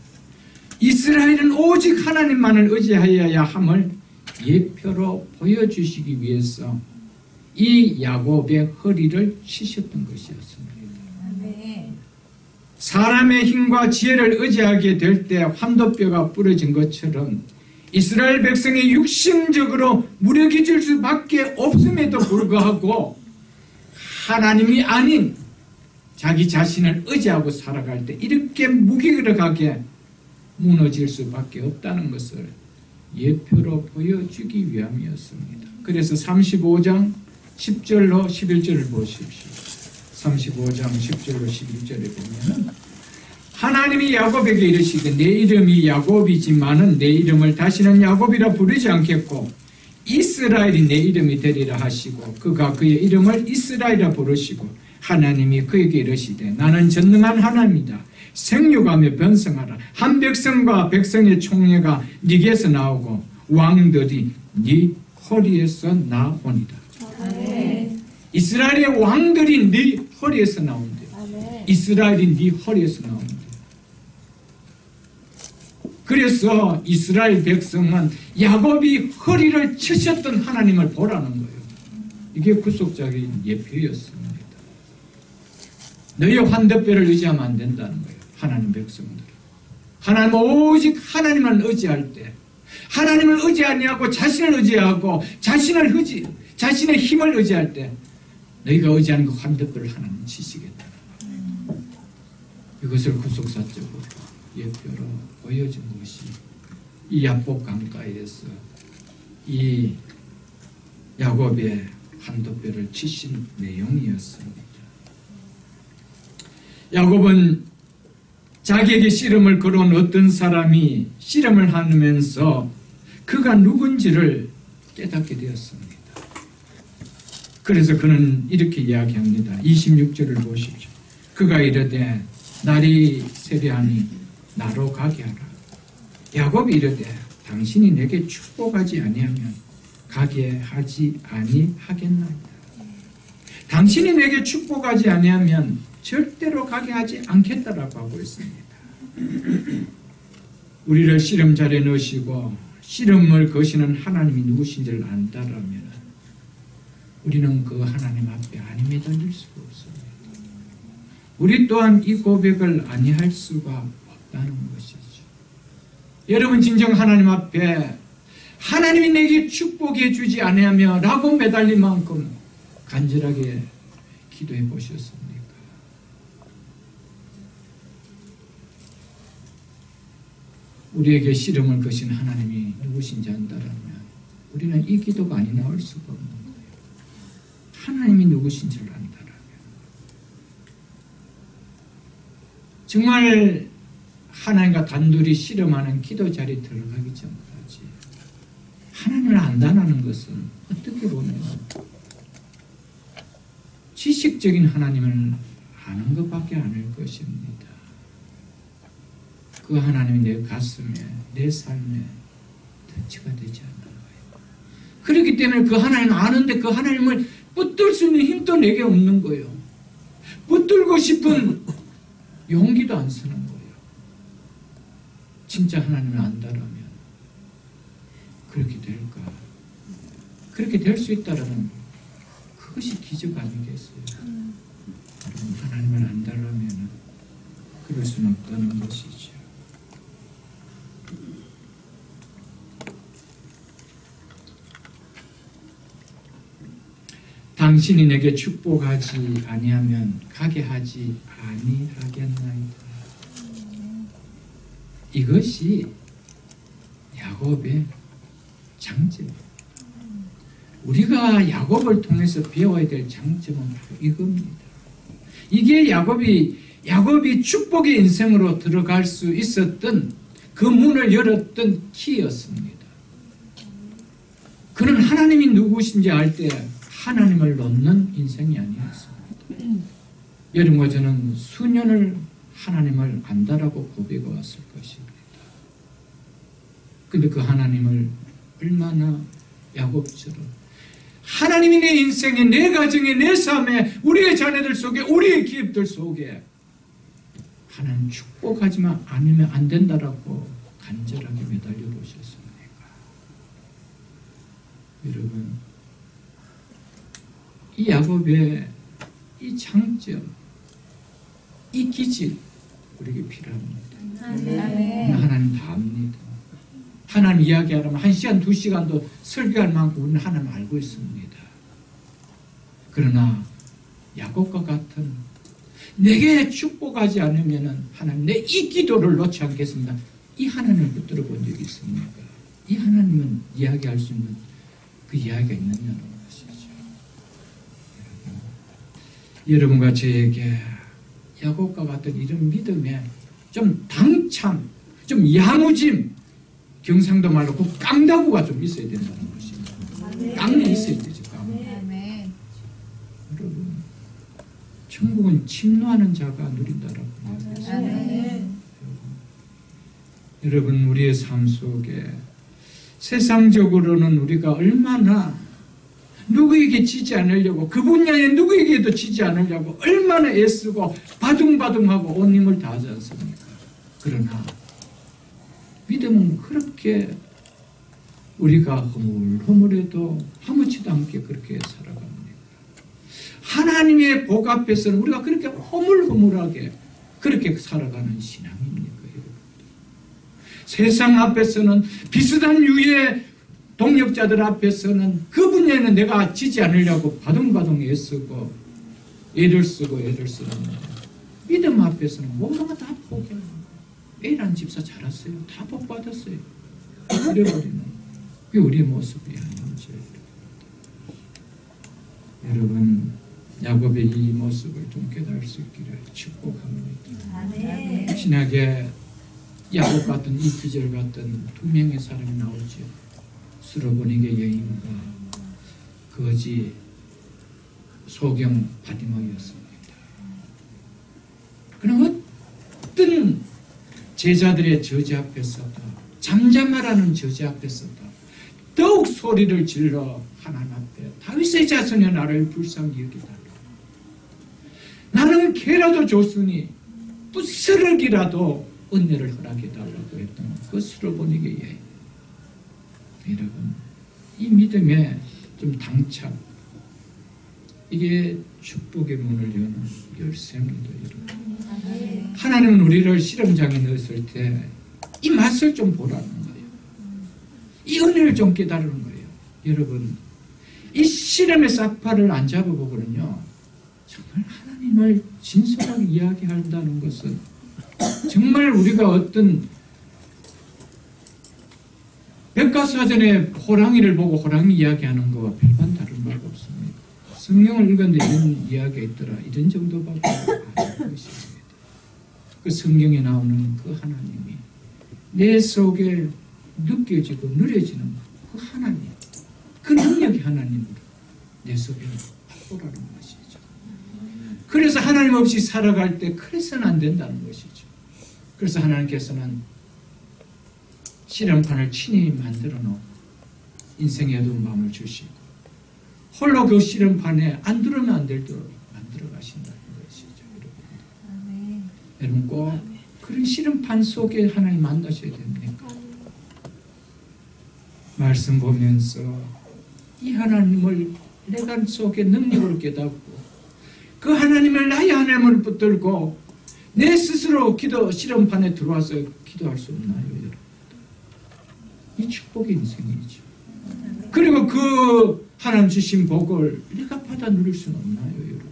이스라엘은 오직 하나님만을 의지하여야 함을 예표로 보여주시기 위해서 이 야곱의 허리를 치셨던 것이었습니다. 사람의 힘과 지혜를 의지하게 될 때 환도뼈가 부러진 것처럼 이스라엘 백성이 육신적으로 무력해질 수밖에 없음에도 불구하고 하나님이 아닌 자기 자신을 의지하고 살아갈 때 이렇게 무기력하게 무너질 수밖에 없다는 것을 예표로 보여주기 위함이었습니다. 그래서 35장 10절로 11절을 보십시오. 35장 10절로 11절에 보면 하나님이 야곱에게 이르시되 내 이름이 야곱이지만은 내 이름을 다시는 야곱이라 부르지 않겠고 이스라엘이 내 이름이 되리라 하시고 그가 그의 이름을 이스라엘이라 부르시고 하나님이 그에게 이르시되 나는 전능한 하나님이다. 생육하며 변성하라. 한 백성과 백성의 총회가 네게서 나오고 왕들이 네 허리에서 나오니라. 이스라엘의 왕들이 네 허리에서 나온대. 이스라엘이 네 허리에서 나온대. 그래서 이스라엘 백성은 야곱이 허리를 치셨던 하나님을 보라는 거예요. 이게 구속적인 예표였습니다. 너희 환도뼈를 의지하면 안 된다는 거예요. 하나님 백성들. 하나님 오직 하나님을 의지할 때, 하나님을 의지 아니하고 자신을 의지하고 자신의 힘을 의지할 때 너희가 의지하는 그 환도뼈를 하나님 치시겠다. 이것을 구속사적으로 예표로 보여준 것이 이 야복 강가에서 이 야곱의 환도뼈를 치신 내용이었습니다. 야곱은 자기에게 씨름을 걸어온 어떤 사람이 씨름을 하면서 그가 누군지를 깨닫게 되었습니다. 그래서 그는 이렇게 이야기합니다. 26절을 보십시오. 그가 이르되 날이 세려하니 나로 가게 하라. 야곱이 이르되 당신이 내게 축복하지 아니하면 가게 하지 아니하겠나이다. 당신이 내게 축복하지 아니하면 절대로 가게 하지 않겠다라고 하고 있습니다. 우리를 씨름자리에 넣으시고 씨름을 거시는 하나님이 누구신지를 안다라면 우리는 그 하나님 앞에 안이 매달릴 수가 없습니다. 우리 또한 이 고백을 아니할 수가 없다는 것이죠. 여러분, 진정 하나님 앞에 하나님이 내게 축복해 주지 아니하며 라고 매달릴 만큼 간절하게 기도해 보셨습니까? 우리에게 씨름을 거신 하나님이 누구신지 안다라면 우리는 이 기도가 아니 나올 수가 없는 거예요. 하나님이 누구신지를 안다라면 정말 하나님과 단둘이 씨름하는 기도 자리에 들어가기 전까지 하나님을 안다는 것은 어떻게 보면 지식적인 하나님을 아는 것밖에 아닐 것입니다. 그 하나님이 내 가슴에, 내 삶에 터치가 되지 않는 거예요. 그렇기 때문에 그 하나님을 아는데 그 하나님을 붙들 수 있는 힘도 내게 없는 거예요. 붙들고 싶은 용기도 안 쓰는 거예요. 진짜 하나님을 안다라면 그렇게 될까? 그렇게 될 수 있다라는 그것이 기적 아니겠어요? 여러분, 하나님을 안다라면 그럴 수는 없다는 것이죠. 당신이 내게 축복하지 아니하면 가게 하지 아니하겠나이다. 이것이 야곱의 장점이에요. 우리가 야곱을 통해서 배워야 될 장점은 바로 이겁니다. 이게 야곱이 축복의 인생으로 들어갈 수 있었던 그 문을 열었던 키였습니다. 그는 하나님이 누구신지 알 때 하나님을 놓는 인생이 아니었습니다. 여러분과 저는 수년을 하나님을 안다라고 고백해 왔을 것입니다. 근데 그 하나님을 얼마나 야곱처럼 하나님이 내 인생에, 내 가정에, 내 삶에, 우리의 자녀들 속에, 우리의 기업들 속에 하나님 축복하지만 않으면 안 된다라고 간절하게 매달려 보셨습니까? 여러분, 이 야곱의 이 장점, 이 기질 우리에게 필요합니다. 하나님 다 압니다. 하나님 이야기하려면 1시간, 2시간도 설교할 만큼 우리는 하나님 알고 있습니다. 그러나 야곱과 같은 내게 축복하지 않으면 하나님 내 이 기도를 놓지 않겠습니다. 이 하나님을 붙들어 본 적이 있습니까? 이 하나님은 이야기할 수 있는 그 이야기가 있느냐는 것이죠. 여러분과 저에게 야곱과 같은 이런 믿음에 좀 당참, 좀 야무짐, 경상도 말로 그 깡다구가 좀 있어야 된다는 것입니다. 깡이 있어야 되죠. 깡. 여러분, 천국은 침노하는 자가 누린다라고 말했습니다. 여러분, 우리의 삶 속에 세상적으로는 우리가 얼마나 누구에게 지지 않으려고, 그 분야에 누구에게도 지지 않으려고 얼마나 애쓰고 바둥바둥하고 온 힘을 다하지 않습니까? 그러나 믿음은 그렇게 우리가 허물허물해도 아무렇지도 않게 그렇게 살아갑니다. 하나님의 복 앞에서는 우리가 그렇게 허물허물하게 그렇게 살아가는 신앙입니까? 여러분? 세상 앞에서는 비슷한 유의 동력자들 앞에서는 그 분야에는 내가 지지 않으려고 바둥바둥 애쓰고 애를 쓰는데 믿음 앞에서는 모든 거 다 포기하는 거예요. A라는 집사 잘했어요. 다 복 받았어요. 이래버리는 그게 우리의 모습이 아닌지. 여러분, 야곱의 이 모습을 좀 깨달을 수 있기를 축복합니다. 신약에 야곱 같은 이 기절 같은 두 명의 사람이 나오죠. 수로보니게 여인과 거지 소경 바디모였습니다. 그럼 어떤 제자들의 저지 앞에서도, 잠잠하라는 저지 앞에서도 더욱 소리를 질러 하나님 앞에 다윗의 자손이 나를 불쌍히 여기달라. 나는 개라도 줬으니 부스러기라도 은혜를 허락해달라고 했던 그 수로보니게 여인. 여러분, 이 믿음에 좀 당착, 이게 축복의 문을 여는 열쇠입니다. 여러분. 하나님은 우리를 시험장에 넣었을 때 이 맛을 좀 보라는 거예요. 이 은혜를 좀 깨달으는 거예요. 여러분, 이 시험의 싹파를 안 잡아보거든요, 정말 하나님을 진솔하게 이야기한다는 것은 정말 우리가 어떤 백과사전에 호랑이를 보고 호랑이 이야기하는 것과 별반 다른 바가 없습니다. 성경을 읽었는데 이런 이야기가 있더라, 이런 정도밖에 아는 것입니다. 그 성경에 나오는 그 하나님이 내 속에 느껴지고 누려지는 그 하나님, 그 능력이 하나님으로 내 속에 확보라는 것이죠. 그래서 하나님 없이 살아갈 때 그래서는 안 된다는 것이죠. 그래서 하나님께서는 시련판을 친히 만들어 놓은 인생의 어두운 마음을 주시고 홀로 그 시련판에 안 들으면 안 될 대로 만들어 가신다는 것이죠. 여러분, 꼭 그런 시련판 속에 하나님 만나셔야 됩니까? 말씀 보면서 이 하나님을 내가 속에 능력으로 깨닫고 그 하나님을 나의 하나님을 붙들고 내 스스로 시련판에 들어와서 기도할 수 없나요? 여러분? 이 축복의 인생이죠. 그리고 그 하나님 주신 복을 우리가 받아 누릴 수는 없나요, 여러분?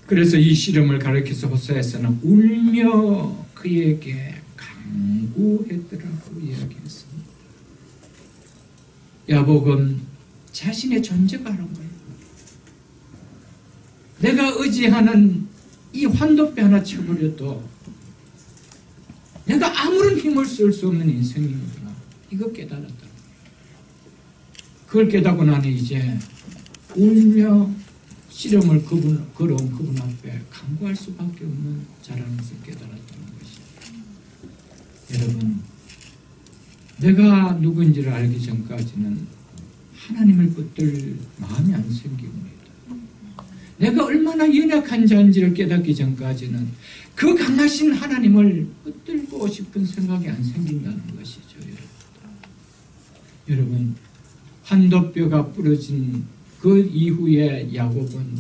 그래서 이 시름을 가리켜서 호세아에서는 울며 그에게 강구했더라고 이야기했습니다. 야곱은 자신의 존재가 하는 거예요. 내가 의지하는 이 환도뼈 하나 쳐버려도 내가 아무런 힘을 쓸 수 없는 인생이구나. 이거 깨달았다. 그걸 깨닫고 나니 이제 울며 시름을 걸어온 그분 앞에 간구할 수밖에 없는 자라는 것을 깨달았다는 것이에요. 여러분, 내가 누구인지를 알기 전까지는 하나님을 붙들 마음이 안 생깁니다. 내가 얼마나 연약한 자인지를 깨닫기 전까지는 그 강하신 하나님을 붙들고 싶은 생각이 안 생긴다는 것이죠. 여러분, 환도뼈가 부러진 그 이후에 야곱은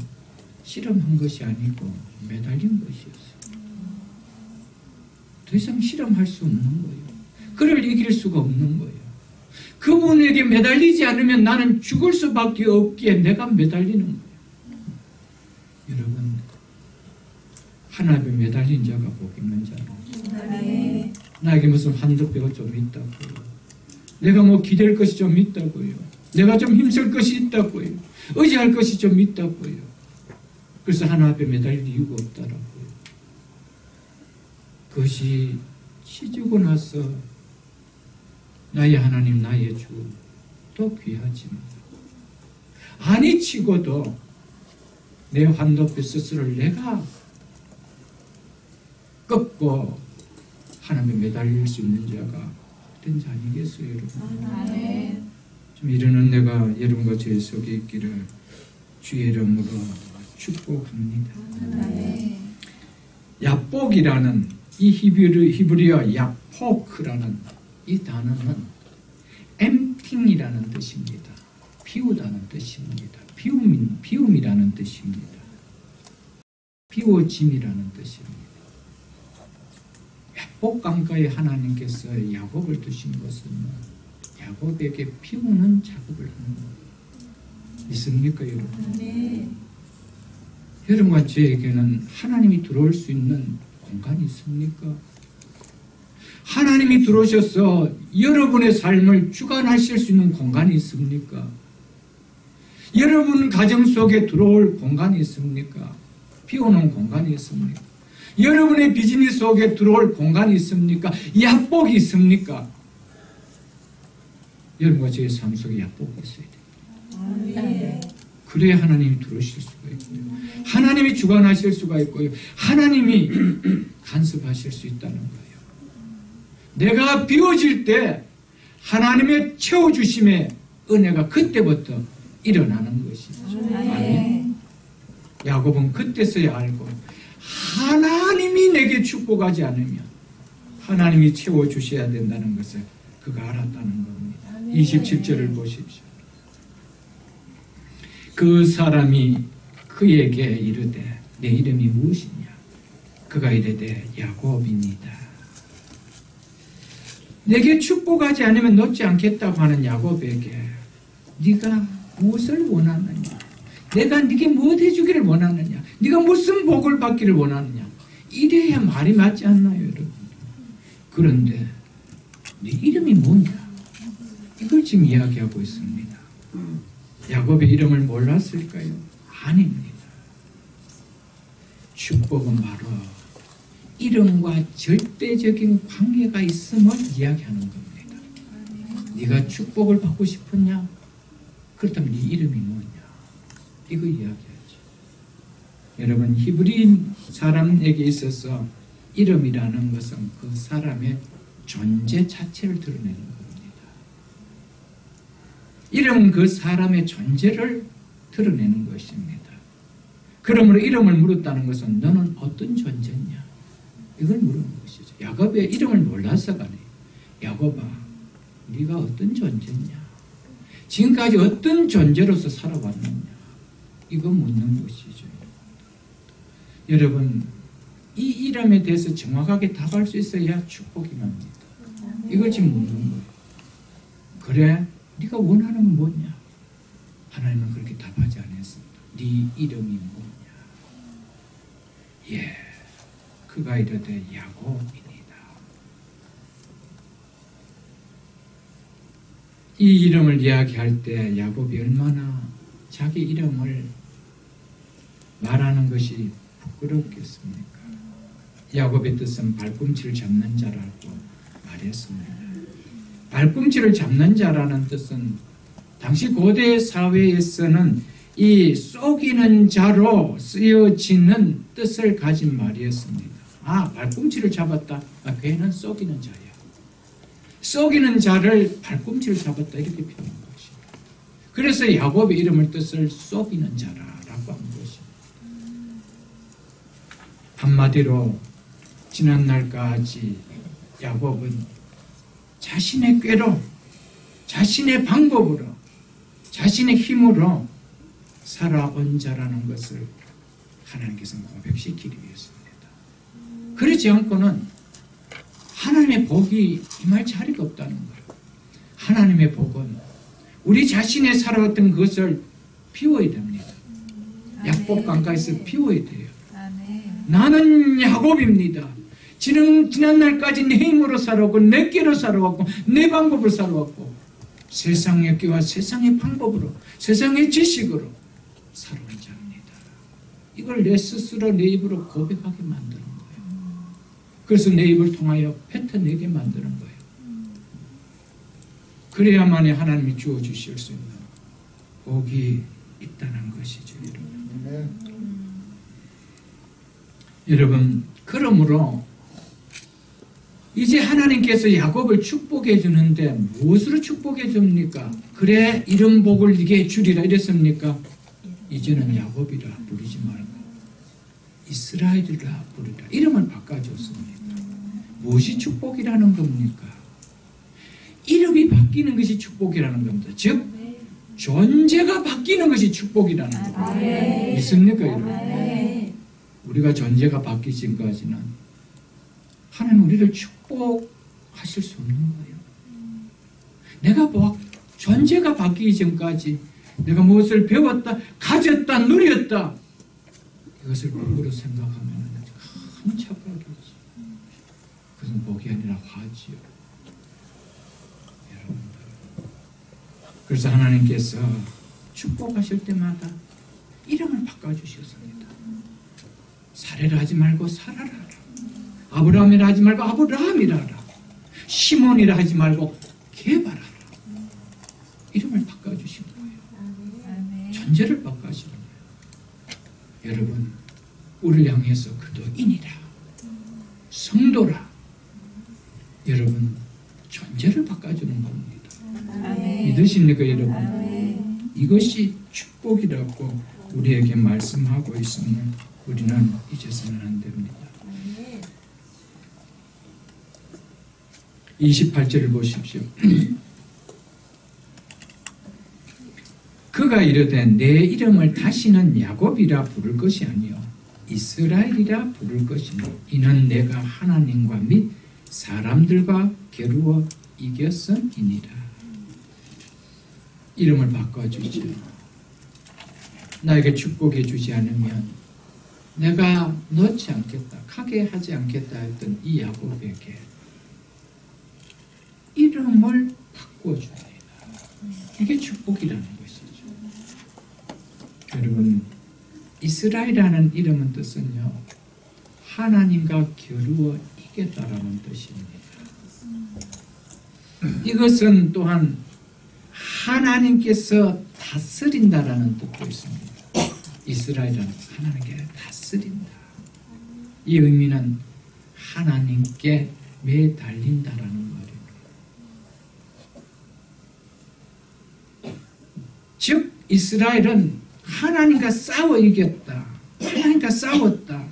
실험한 것이 아니고 매달린 것이었어요. 더 이상 실험할 수 없는 거예요. 그를 이길 수가 없는 거예요. 그분에게 매달리지 않으면 나는 죽을 수밖에 없기에 내가 매달리는 거예요. 여러분, 하나님에 매달린 자가 복 있는 자는 나에게 무슨 환도뼈가 좀 있다고요. 내가 뭐 기댈 것이 좀 있다고요. 내가 좀 힘쓸 것이 있다고요. 의지할 것이 좀 있다고요. 그래서 하나 앞에 매달릴 이유가 없다라고요. 그것이 치주고 나서 나의 하나님, 나의 주, 또 귀하지만 아니 치고도 내 환도뼈 스스로를 내가 꺾고 하나님에 매달릴 수 있는 자가 어떤 자 아니겠어요, 여러분? 좀 이러는 내가 여러분과 제 속에 있기를 주의 이름으로 축복합니다. 야복이라는 이 히브리어 야포크라는 이 단어는 empty이라는 뜻입니다. 비우다는 뜻입니다. 비움이라는 뜻입니다. 비워짐이라는 뜻입니다. 야복 강가에 하나님께서 야곱을 두신 것은 야곱에게 비우는 작업을 하는 거예요. 있습니까, 여러분? 네. 여러분과 저에게는 하나님이 들어올 수 있는 공간이 있습니까? 하나님이 들어오셔서 여러분의 삶을 주관하실 수 있는 공간이 있습니까? 여러분 가정 속에 들어올 공간이 있습니까? 비오는 공간이 있습니까? 여러분의 비즈니스 속에 들어올 공간이 있습니까? 약복이 있습니까? 여러분과 저의 삶 속에 약복이 있어야 돼요. 그래야 하나님이 들어오실 수가 있고요. 하나님이 주관하실 수가 있고요. 하나님이 간섭하실 수 있다는 거예요. 내가 비워질 때 하나님의 채워주심의 은혜가 그때부터 일어나는 것이죠. 아멘. 야곱은 그때서야 알고 하나님이 내게 축복하지 않으면 하나님이 채워주셔야 된다는 것을 그가 알았다는 겁니다. 27절을 보십시오. 그 사람이 그에게 이르되 내 이름이 무엇이냐? 그가 이르되 야곱이니이다. 내게 축복하지 않으면 놓지 않겠다고 하는 야곱에게 네가 무엇을 원하느냐? 내가 네게 무엇 해주기를 원하느냐? 네가 무슨 복을 받기를 원하느냐? 이래야 말이 맞지 않나요, 여러분? 그런데 네 이름이 뭐냐? 이걸 지금 이야기하고 있습니다. 야곱의 이름을 몰랐을까요? 아닙니다. 축복은 바로 이름과 절대적인 관계가 있음을 이야기하는 겁니다. 네가 축복을 받고 싶었냐? 그렇다면 네 이름이 뭐냐? 이거 이야기하죠. 여러분, 히브리 사람에게 있어서 이름이라는 것은 그 사람의 존재 자체를 드러내는 겁니다. 이름은 그 사람의 존재를 드러내는 것입니다. 그러므로 이름을 물었다는 것은 너는 어떤 존재냐? 이걸 물은 것이죠. 야곱의 이름을 몰라서가 아니에요. 야곱아, 네가 어떤 존재냐? 지금까지 어떤 존재로서 살아왔느냐? 이거 묻는 것이죠. 여러분, 이 이름에 대해서 정확하게 답할 수 있어야 축복이 납니다. 이걸 지금 묻는 거예요. 그래? 네가 원하는 건 뭐냐? 하나님은 그렇게 답하지 않았습니다. 네 이름이 뭐냐? 예, 그가 이르되 야곱이니라. 이 이름을 이야기할 때 야곱이 얼마나 자기 이름을 말하는 것이 부끄럽겠습니까? 야곱의 뜻은 발꿈치를 잡는 자라고 말했습니다. 발꿈치를 잡는 자라는 뜻은 당시 고대 사회에서는 이 속이는 자로 쓰여지는 뜻을 가진 말이었습니다. 아, 발꿈치를 잡았다. 아, 걔는 속이는 자야. 속이는 자를 발꿈치를 잡았다. 이렇게 표현한 것입니다. 그래서 야곱의 이름을 뜻을 속이는 자라라고 한 것입니다. 한마디로 지난날까지 야곱은 자신의 꾀로, 자신의 방법으로, 자신의 힘으로 살아온 자라는 것을 하나님께서는 고백시키기 위해서입니다. 그렇지 않고는 하나님의 복이 임할 자리가 없다는 거예요. 하나님의 복은 우리 자신의 살아왔던 것을 비워야 됩니다. 약복 강가에서 비워야 돼요. 나는 야곱입니다. 지난날까지 내 힘으로 살아왔고 내 꾀로 살아왔고 내 방법으로 살아왔고 세상의 꾀와 세상의 방법으로 세상의 지식으로 살아온 자입니다. 이걸 내 스스로 내 입으로 고백하게 만드는 거예요. 그래서 내 입을 통하여 뱉어내게 만드는 거예요. 그래야만이 하나님이 주어주실 수 있는 복이 있다는 것이죠. 여러분, 그러므로 이제 하나님께서 야곱을 축복해 주는데 무엇으로 축복해 줍니까? 그래 이런 복을 네게 주리라 이랬습니까? 이제는 야곱이라 부르지 말고 이스라엘이라 부르라. 이름을 바꿔줬습니다. 무엇이 축복이라는 겁니까? 이름이 바뀌는 것이 축복이라는 겁니다. 즉 존재가 바뀌는 것이 축복이라는 겁니다. 믿습니까 여러분? 우리가 존재가 바뀌기 전까지는 하나님 우리를 축복하실 수 없는 거예요. 내가 존재가 바뀌기 전까지 내가 무엇을 배웠다, 가졌다, 누렸다 이것을 복으로 생각하면 큰 착각이지. 그것은 복이 아니라 화지요. 여러분들. 그래서 하나님께서 축복하실 때마다 이름을 바꿔주셨습니다. 사레라 하지 말고 사라라 하라. 아브라함이라 하지 말고 아브라함이라 하라. 시몬이라 하지 말고 게바라 하라. 이름을 바꿔주신 거예요. 존재를 바꿔주신 거예요. 여러분, 우리를 향해서 그도인이라, 성도라. 여러분, 존재를 바꿔주는 겁니다. 믿으십니까 여러분? 이것이 축복이라고 우리에게 말씀하고 있으면 우리는 잊어서는 안 됩니다. 28절을 보십시오. 그가 이르되 내 이름을 다시는 야곱이라 부를 것이 아니요 이스라엘이라 부를 것이니 이는 내가 하나님과 및 사람들과 겨루어 이겼음이니라. 이름을 바꿔주죠. 나에게 축복해 주지 않으면 내가 넣지 않겠다, 가게 하지 않겠다 했던 이 야곱에게 이름을 바꿔줍니다. 이게 축복이라는 것이죠. 여러분, 이스라엘이라는 이름은 뜻은요, 하나님과 겨루어 이겼다라는 뜻입니다. 이것은 또한 하나님께서 다스린다라는 뜻도 있습니다. 이스라엘은 하나님께 다스린다. 이 의미는 하나님께 매달린다라는 말입니다. 즉 이스라엘은 하나님과 싸워 이겼다. 하나님과 싸웠다.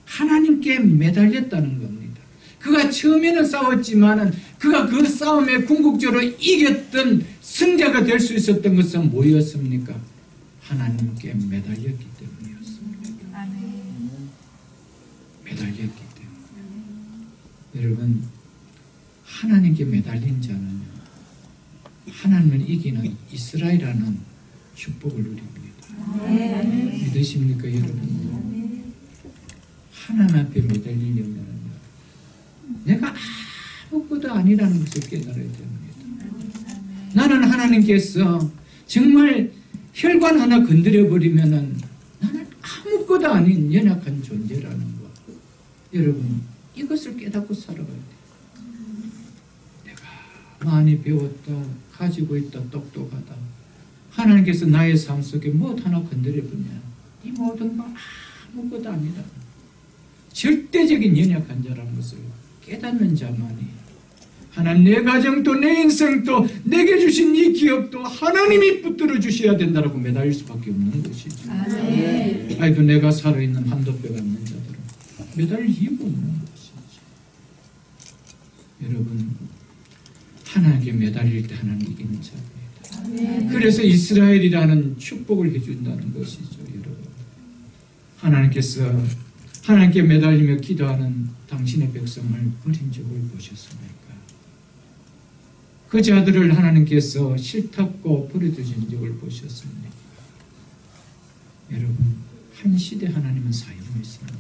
하나님께 매달렸다는 겁니다. 그가 처음에는 싸웠지만은 그가 그 싸움에 궁극적으로 이겼던 승자가 될 수 있었던 것은 뭐였습니까? 하나님께 매달렸기 때문이었습니다. 매달렸기 때문에. 여러분, 하나님께 매달린 자는 하나님을 이기는 이스라엘이라는 축복을 누립니다. 믿으십니까, 여러분? 하나님 앞에 매달리려면 내가 아무것도 아니라는 것을 깨달아야 됩니다. 나는 하나님께서 정말 혈관 하나 건드려버리면 나는 아무것도 아닌 연약한 존재라는 것. 여러분, 이것을 깨닫고 살아가야 돼요. 내가 많이 배웠다, 가지고 있다, 똑똑하다. 하나님께서 나의 삶 속에 무엇 하나 건드려보면 이 모든 거 아무것도 아니다. 절대적인 연약한 자라는 것을 깨닫는 자만이 하나님, 내 가정도 내 인생도 내게 주신 이 기업도 하나님이 붙들어 주셔야 된다라고 매달릴 수밖에 없는 것이죠. 아이도 내가 살아있는 한도 빼갖는 자들은 매달릴 이유가 없는 것이죠. 여러분, 하나님께 매달릴 때 하나님 이기는 자입니다. 그래서 이스라엘이라는 축복을 해준다는 것이죠. 여러분, 하나님께서 하나님께 매달리며 기도하는 당신의 백성을 버린 적을 보셨습니까? 그 자들을 하나님께서 싫다고 버려두신 적을 보셨습니까? 여러분, 한 시대 하나님은 사용했습니다.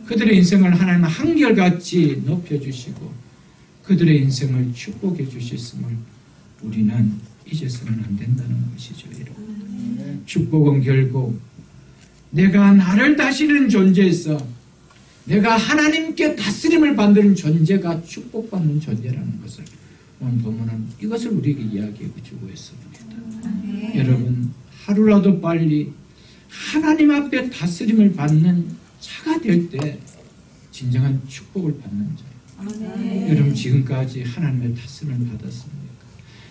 그들의 인생을 하나님은 한결같이 높여주시고 그들의 인생을 축복해 주셨음을 우리는 잊어서는 안 된다는 것이죠. 여러분, 축복은 결국 내가 나를 다스리는 존재에서 내가 하나님께 다스림을 받는 존재가 축복받는 존재라는 것을 오늘 본문은 이것을 우리에게 이야기해 주고 있습니다. 여러분, 하루라도 빨리 하나님 앞에 다스림을 받는 자가 될 때 진정한 축복을 받는 자예요. 여러분, 지금까지 하나님의 다스림을 받았습니까?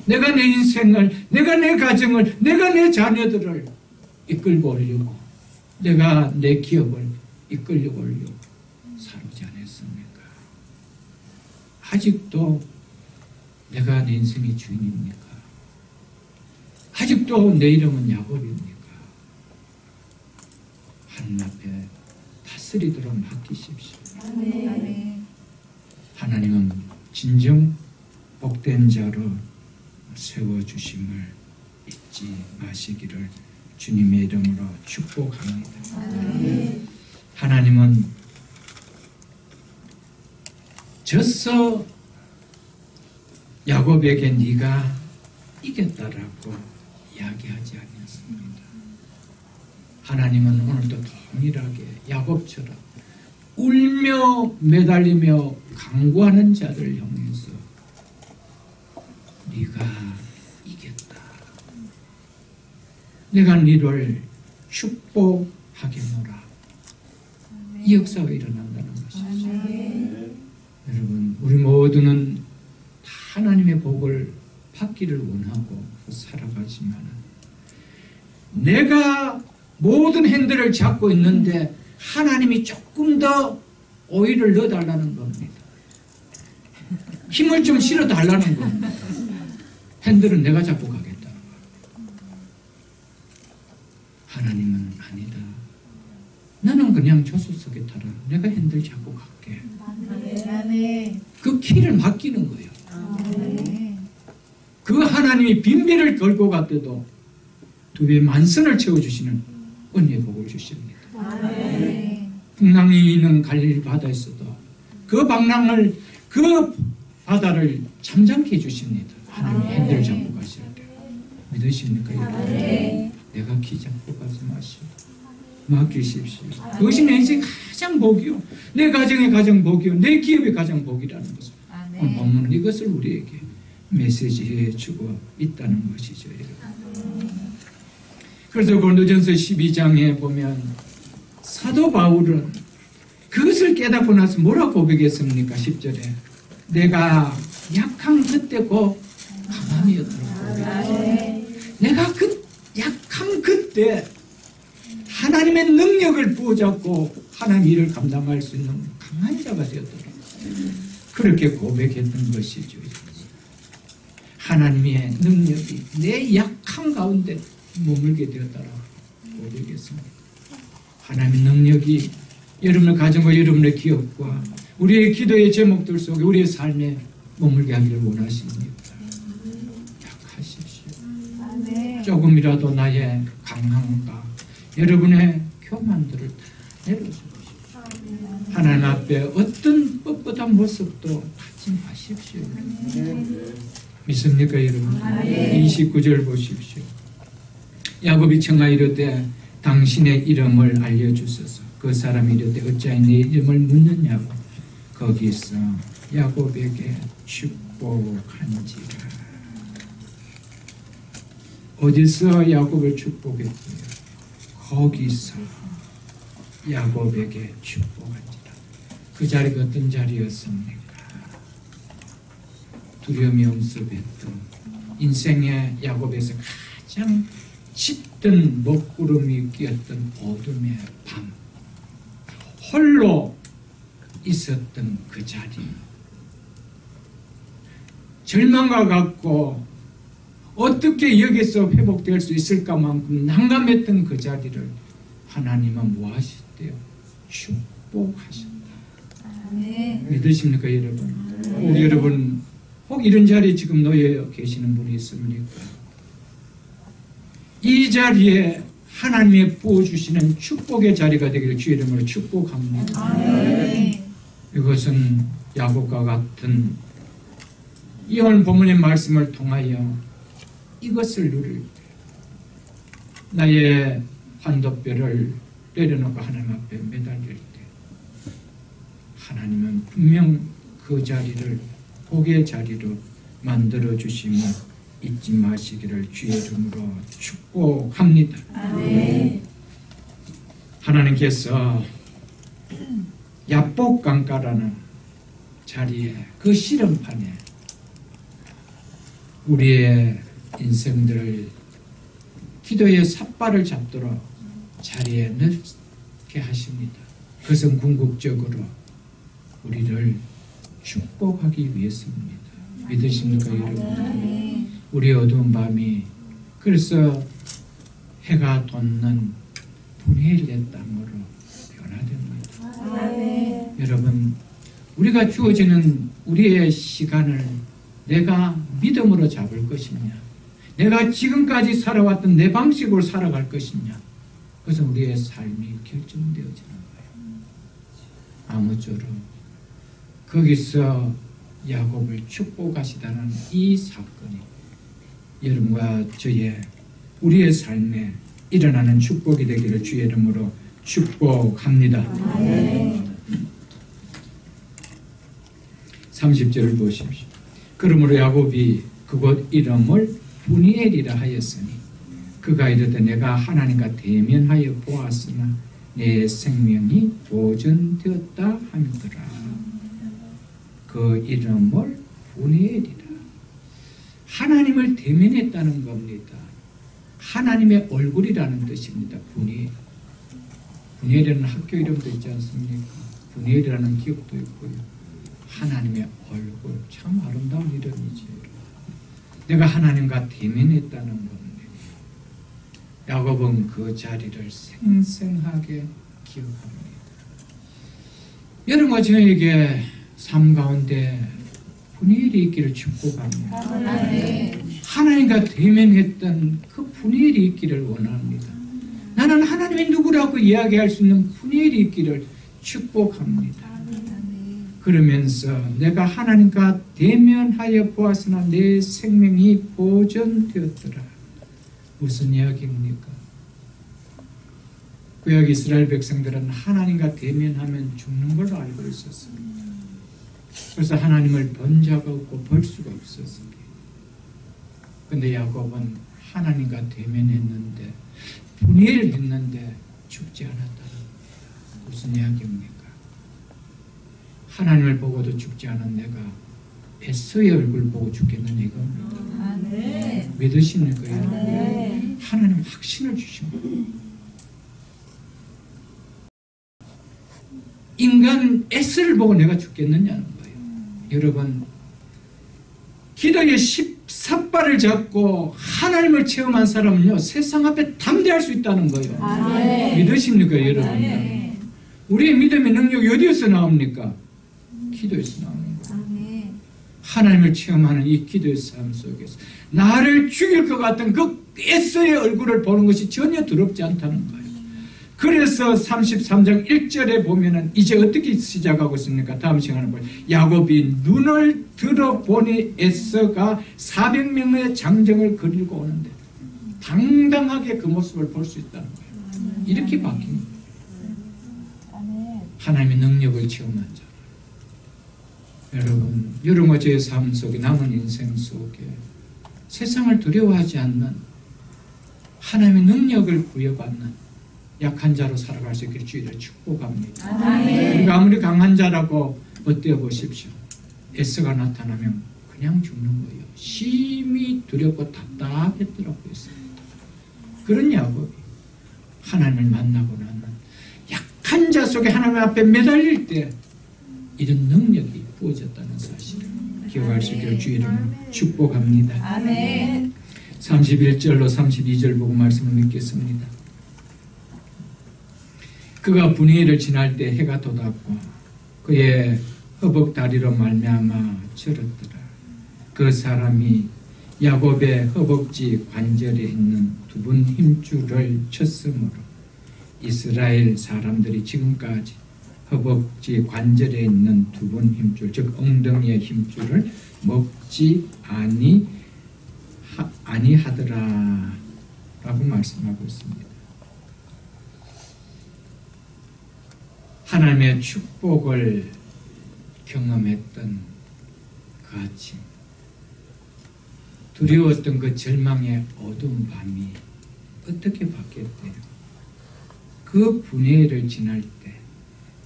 내가 내 인생을, 내가 내 가정을, 내가 내 자녀들을 이끌고 오려고, 내가 내 기업을 이끌려고 오려고 살지 않았습니까? 아직도 내가 내 인생의 주인입니까? 아직도 내 이름은 야곱입니까? 하나님 앞에 다스리도록 맡기십시오. 하나님은 진정 복된 자로 세워주심을 잊지 마시기를 주님의 이름으로 축복합니다. 하나님은 져서 야곱에게 네가 이겼다라고 이야기하지 않았습니다. 하나님은 오늘도 동일하게 야곱처럼 울며 매달리며 강구하는 자를 향해서 네가 이겼다. 내가 너를 축복하겠노라. 이 역사가 일어난다는 것이죠. 여러분, 우리 모두는 하나님의 복을 받기를 원하고 살아가지만 내가 모든 핸들을 잡고 있는데 하나님이 조금 더 오일을 넣어달라는 겁니다. 힘을 좀 실어달라는 겁니다. 핸들은 내가 잡고 가겠다는 거예요. 하나님은 아니다. 나는 그냥 조수석에 타라. 내가 핸들 잡고 갈게. 그 키를 맡기는 거예요. 그 하나님이 빈비를 걸고 갔대도 두 배의 만선을 채워주시는 은혜의 복을 주십니다. 풍랑이 있는 갈릴리 바다에서도 그 방랑을, 그 바다를 잠잠케 해주십니다. 하나님이 핸들을 잡고 가실 때. 믿으십니까, 여러분? 내가 키 잡고 가지 마시고 맡기십시오. 그것이 내 인생 가장 복이요, 내 가정의 가장 복이요, 내 기업의 가장 복이라는 것을 오늘 본문은 이것을 우리에게 메시지해 주고 있다는 것이죠. 그래서 고린도전서 12장에 보면 사도 바울은 그것을 깨닫고 나서 뭐라고 고백했습니까? 10절에 내가 약한 그때 곧 강함이었더라고요. 내가 그 약한 그때 하나님의 능력을 부어잡고 하나님 일을 감당할 수 있는 강한 자가 되었더라고요. 그렇게 고백했던 것이죠. 하나님의 능력이 내 약함 가운데 머물게 되었다라고 고백했습니다. 하나님의 능력이 여러분의 가정과 여러분의 기업과 우리의 기도의 제목들 속에 우리의 삶에 머물게 하기를 원하십니까? 약하십시오. 아멘. 조금이라도 나의 강함과 여러분의 교만들을 다 내려주십시오. 하나님 앞에 어떤 뻣뻣한 모습도 갖지 마십시오. 믿습니까 여러분? 29절 보십시오. 야곱이 청하여 이르되 당신의 이름을 알려주소서. 그 사람이 이르되 어찌하여 내 이름을 묻느냐고. 거기서 야곱에게 축복한지라. 어디서 야곱을 축복했고요? 거기서 야곱에게 축복한지라. 그 자리가 어떤 자리였습니까? 두려움이 엄습했던 인생의 야곱에서 가장 짙은 먹구름이 끼었던 어둠의 밤, 홀로 있었던 그 자리, 절망과 같고 어떻게 여기서 회복될 수 있을까만큼 난감했던 그 자리를 하나님은 뭐 하셨대요? 축복하셨다. 믿으십니까 여러분? 혹 여러분 혹 이런 자리에 지금 놓여 계시는 분이 있습니까? 이 자리에 하나님이 부어주시는 축복의 자리가 되기를 주의 이름으로 축복합니다. 아멘. 이것은 야곱과 같은 이 오늘 본문의 말씀을 통하여 이것을 누릴 때 나의 환도뼈를 내려놓고 하나님 앞에 매달릴 때 하나님은 분명 그 자리를 복의 자리로 만들어주심을 잊지 마시기를 주의 이름으로 축복합니다. 아멘. 하나님께서 야복강가라는 자리에 그 씨름판에 우리의 인생들을 기도의 삿발을 잡도록 자리에 넣게 하십니다. 그것은 궁극적으로 우리를 축복하기 위해서입니다. 믿으십니까 여러분? 우리 어두운 밤이 그래서 해가 돋는 분해의 땅으로 변화됩니다. 여러분, 우리가 주어지는 우리의 시간을 내가 믿음으로 잡을 것이냐, 내가 지금까지 살아왔던 내 방식으로 살아갈 것이냐, 그것은 우리의 삶이 결정되어지는 거예요. 아무쪼록 거기서 야곱을 축복하시다는 이 사건이 여러분과 저의 우리의 삶에 일어나는 축복이 되기를 주의 이름으로 축복합니다. 30절을 보십시오. 그러므로 야곱이 그곳 이름을 부니엘이라 하였으니 그가 이르되 내가 하나님과 대면하여 보았으나 내 생명이 보존되었다 하더라. 그 이름을 부니엘이라. 하나님을 대면했다는 겁니다. 하나님의 얼굴이라는 뜻입니다. 부니엘. 부니엘이라는 학교 이름도 있지 않습니까? 부니엘이라는 기업도 있고요. 하나님의 얼굴, 참 아름다운 이름이죠. 내가 하나님과 대면했다는 겁니다. 야곱은 그 자리를 생생하게 기억합니다. 여러분과 저에게 삶 가운데 분일이 있기를 축복합니다. 하나님과 대면했던 그 분일이 있기를 원합니다. 나는 하나님이 누구라고 이야기할 수 있는 분일이 있기를 축복합니다. 그러면서 내가 하나님과 대면하여 보았으나 내 생명이 보존되었더라. 무슨 이야기입니까? 구약 이스라엘 백성들은 하나님과 대면하면 죽는 걸로 알고 있었습니다. 그래서 하나님을 본 자가 없고 볼 수가 없었습니다. 그런데 야곱은 하나님과 대면했는데 분해를 했는데 죽지 않았다는 무슨 이야기입니까? 하나님을 보고도 죽지 않은 내가 에서의 얼굴 보고 죽겠는 이겁니다. 믿으십니까? 하나님 확신을 주십니다. 인간 에서를 보고 내가 죽겠느냐는 거예요. 여러분, 기도의 삿발을 잡고 하나님을 체험한 사람은요 세상 앞에 담대할 수 있다는 거예요. 믿으십니까 여러분? 우리의 믿음의 능력이 어디에서 나옵니까? 기도에서 나오는 거예요. 아멘. 하나님을 체험하는 이 기도의 삶 속에서 나를 죽일 것 같은 그 에서의 얼굴을 보는 것이 전혀 두렵지 않다는 거예요. 그래서 33장 1절에 보면은 이제 어떻게 시작하고 있습니까? 다음 시간에 보면 야곱이 눈을 들어보니 에서가 400명의 장정을 그리고 오는데 당당하게 그 모습을 볼 수 있다는 거예요. 이렇게 바뀝니다. 아멘. 하나님의 능력을 체험한 자. 여러분, 여러분과 제 삶 속에 남은 인생 속에 세상을 두려워하지 않는 하나님의 능력을 부여받는 약한 자로 살아갈 수 있기를 주의를 축복합니다. 아멘. 우리가 아무리 강한 자라고 엇대어 보십시오. 에서가 나타나면 그냥 죽는 거예요. 심히 두렵고 답답했더라고 했습니다. 그런 야곱이 하나님을 만나고 나면 약한 자 속에 하나님 앞에 매달릴 때 이런 능력이 부어졌다는 사실을 기억할 수 있기를 주의 이름으로 축복합니다. 아멘. 31절로 32절 보고 말씀을 맺겠습니다. 그가 분이엘을 지날 때 해가 돋았고 그의 허벅다리로 말미암아 절었더라. 그 사람이 야곱의 허벅지 관절에 있는 두분 힘줄을 쳤으므로 이스라엘 사람들이 지금까지 허벅지 관절에 있는 두분 힘줄, 즉 엉덩이의 힘줄을 먹지 아니하더라 라고 말씀하고 있습니다. 하나님의 축복을 경험했던 그 아침, 두려웠던 그 절망의 어두운 밤이 어떻게 바뀌었대요? 그 분해를 지날 때,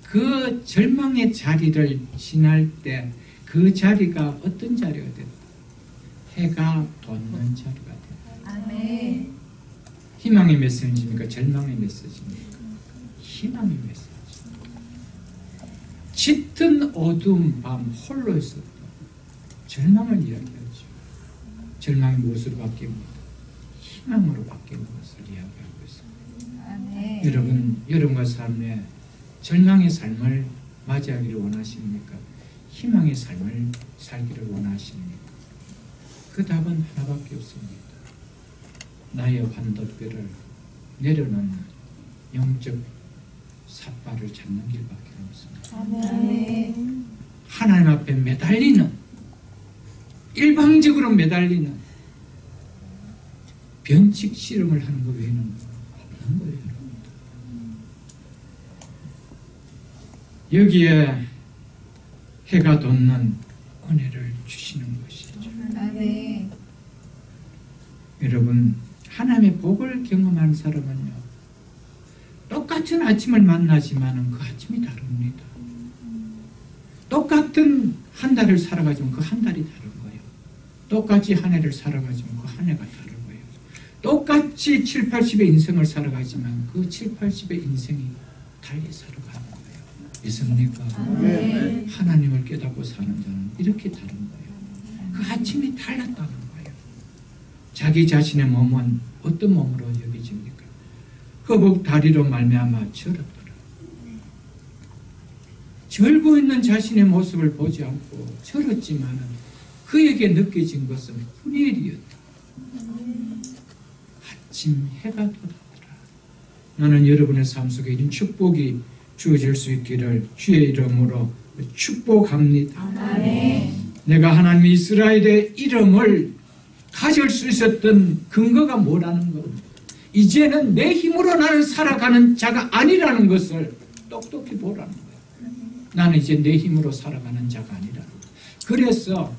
그 절망의 자리를 지날 때 그 자리가 어떤 자리가 됐다? 해가 돋는 자리가 됐다. 아멘. 희망의 메시지입니까? 절망의 메시지입니까? 희망의 메시지. 짙은 어두운 밤 홀로 있었다. 절망을 이야기하죠. 절망이 무엇으로 바뀝니다? 희망으로 바뀌는 것을 이야기하고 있습니다. 아멘. 여러분, 여러분과 삶에 절망의 삶을 맞이하기를 원하십니까? 희망의 삶을 살기를 원하십니까? 그 답은 하나밖에 없습니다. 나의 환도뼈를 내려놓는 영적 삿발을 잡는 길밖에 없습니다. 아멘. 하나님 앞에 매달리는, 일방적으로 매달리는 변칙 실험을 하는 것 외에는 없는 거예요. 여기에 해가 돋는 은혜를 주시는 것이죠. 아멘. 여러분, 하나님의 복을 경험하는 사람은요, 똑같은 아침을 만나지만 그 아침이 다릅니다. 똑같은 한 달을 살아가지만 그 한 달이 다른 거예요. 똑같이 한 해를 살아가지만 그 한 해가 다른 거예요. 똑같이 7, 80의 인생을 살아가지만 그 7, 80의 인생이 달리 살아가는 거예요. 믿습니까? 네. 하나님을 깨닫고 사는 자는 이렇게 다른 거예요. 그 아침이 달랐다는 거예요. 자기 자신의 몸은 어떤 몸으로 여겨집니까? 허벅 다리로 말미암아 절었더라. 절고 있는 자신의 모습을 보지 않고 절었지만 그에게 느껴진 것은 분이엘이었다. 아침 해가 돋았더라. 나는 여러분의 삶 속에 이런 축복이 주어질 수 있기를 주의 이름으로 축복합니다. 아멘. 내가 하나님 이스라엘의 이름을 가질 수 있었던 근거가 뭐라는 겁니다. 이제는 내 힘으로 나는 살아가는 자가 아니라는 것을 똑똑히 보라는 거예요. 나는 이제 내 힘으로 살아가는 자가 아니라는 거예요. 그래서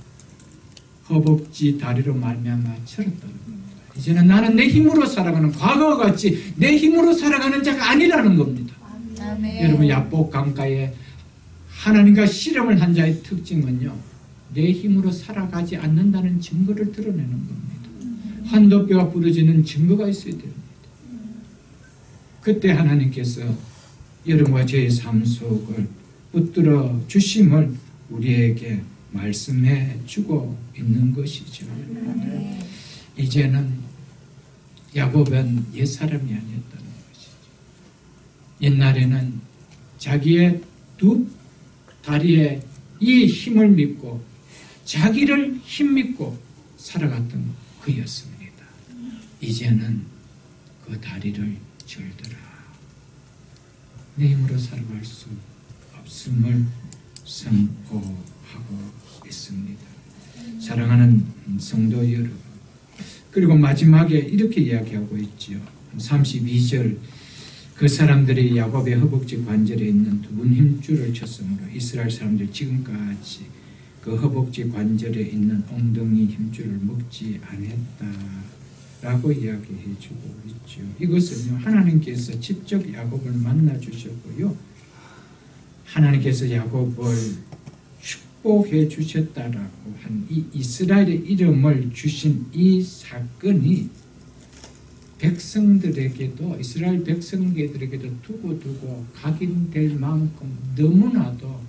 허벅지 다리로 말미암아 철었다는 겁니다. 이제는 나는 내 힘으로 살아가는, 과거와 같이 내 힘으로 살아가는 자가 아니라는 겁니다. 아멘. 여러분, 야복 강가에 하나님과 실험을 한 자의 특징은요, 내 힘으로 살아가지 않는다는 증거를 드러내는 겁니다. 환도뼈가 부러지는 증거가 있어야 됩니다. 그때 하나님께서 여러분과 저의 삶 속을 붙들어 주심을 우리에게 말씀해 주고 있는 것이죠. 이제는 야곱은 옛사람이 아니었다는 것이죠. 옛날에는 자기의 두 다리에 이 힘을 믿고 자기를 힘입고 살아갔던 그였습니다. 이제는 그 다리를 절더라. 내 힘으로 살아갈 수 없음을 선포하고 있습니다. 사랑하는 성도 여러분, 그리고 마지막에 이렇게 이야기하고 있지요. 32절, 그 사람들이 야곱의 허벅지 관절에 있는 두 힘줄을 쳤으므로 이스라엘 사람들 지금까지 그 허벅지 관절에 있는 엉덩이 힘줄을 먹지 않았다 라고 이야기해 주고 있죠. 이것은요, 하나님께서 직접 야곱을 만나 주셨고요, 하나님께서 야곱을 축복해 주셨다라고 한 이 이스라엘의 이름을 주신 이 사건이 백성들에게도, 이스라엘 백성들에게도 두고두고 각인될 만큼 너무나도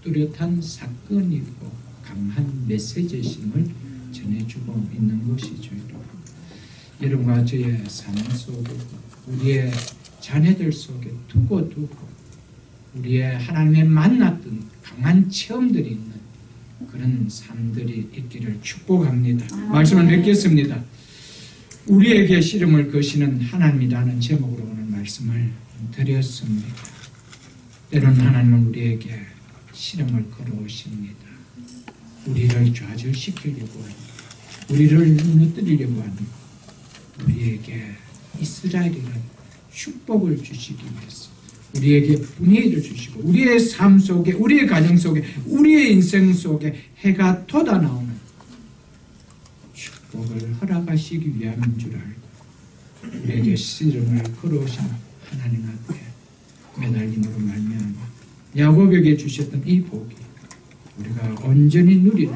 뚜렷한 사건이고 강한 메시지심을 전해주고 있는 것이죠. 여러분과 저의 삶 속에, 우리의 자녀들 속에 두고두고 우리의 하나님의 만났던 강한 체험들이 있는 그런 삶들이 있기를 축복합니다. 말씀을 맺겠습니다. 우리에게 씨름을 거시는 하나님이라는 제목으로 오늘 말씀을 드렸습니다. 때로는 하나님은 우리에게 씨름을 걸어오십니다. 우리를 좌절시키려고 하고 우리를 무너뜨리려고 하는, 우리에게 이스라엘이라는 축복을 주시기 위해서 우리에게 분위기를 주시고 우리의 삶 속에, 우리의 가정 속에, 우리의 인생 속에 해가 돋아나오는 축복을 허락하시기 위함인 줄 알고 우리에게 씨름을 걸어오신 하나님 앞에 매달림으로 말미암아 야곱에게 주셨던 이 복이 우리가 온전히 누리는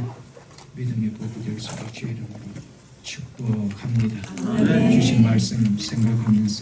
믿음의 복이 될 수 있게 주의 이름으로 축복합니다. 주신 말씀 생각하면서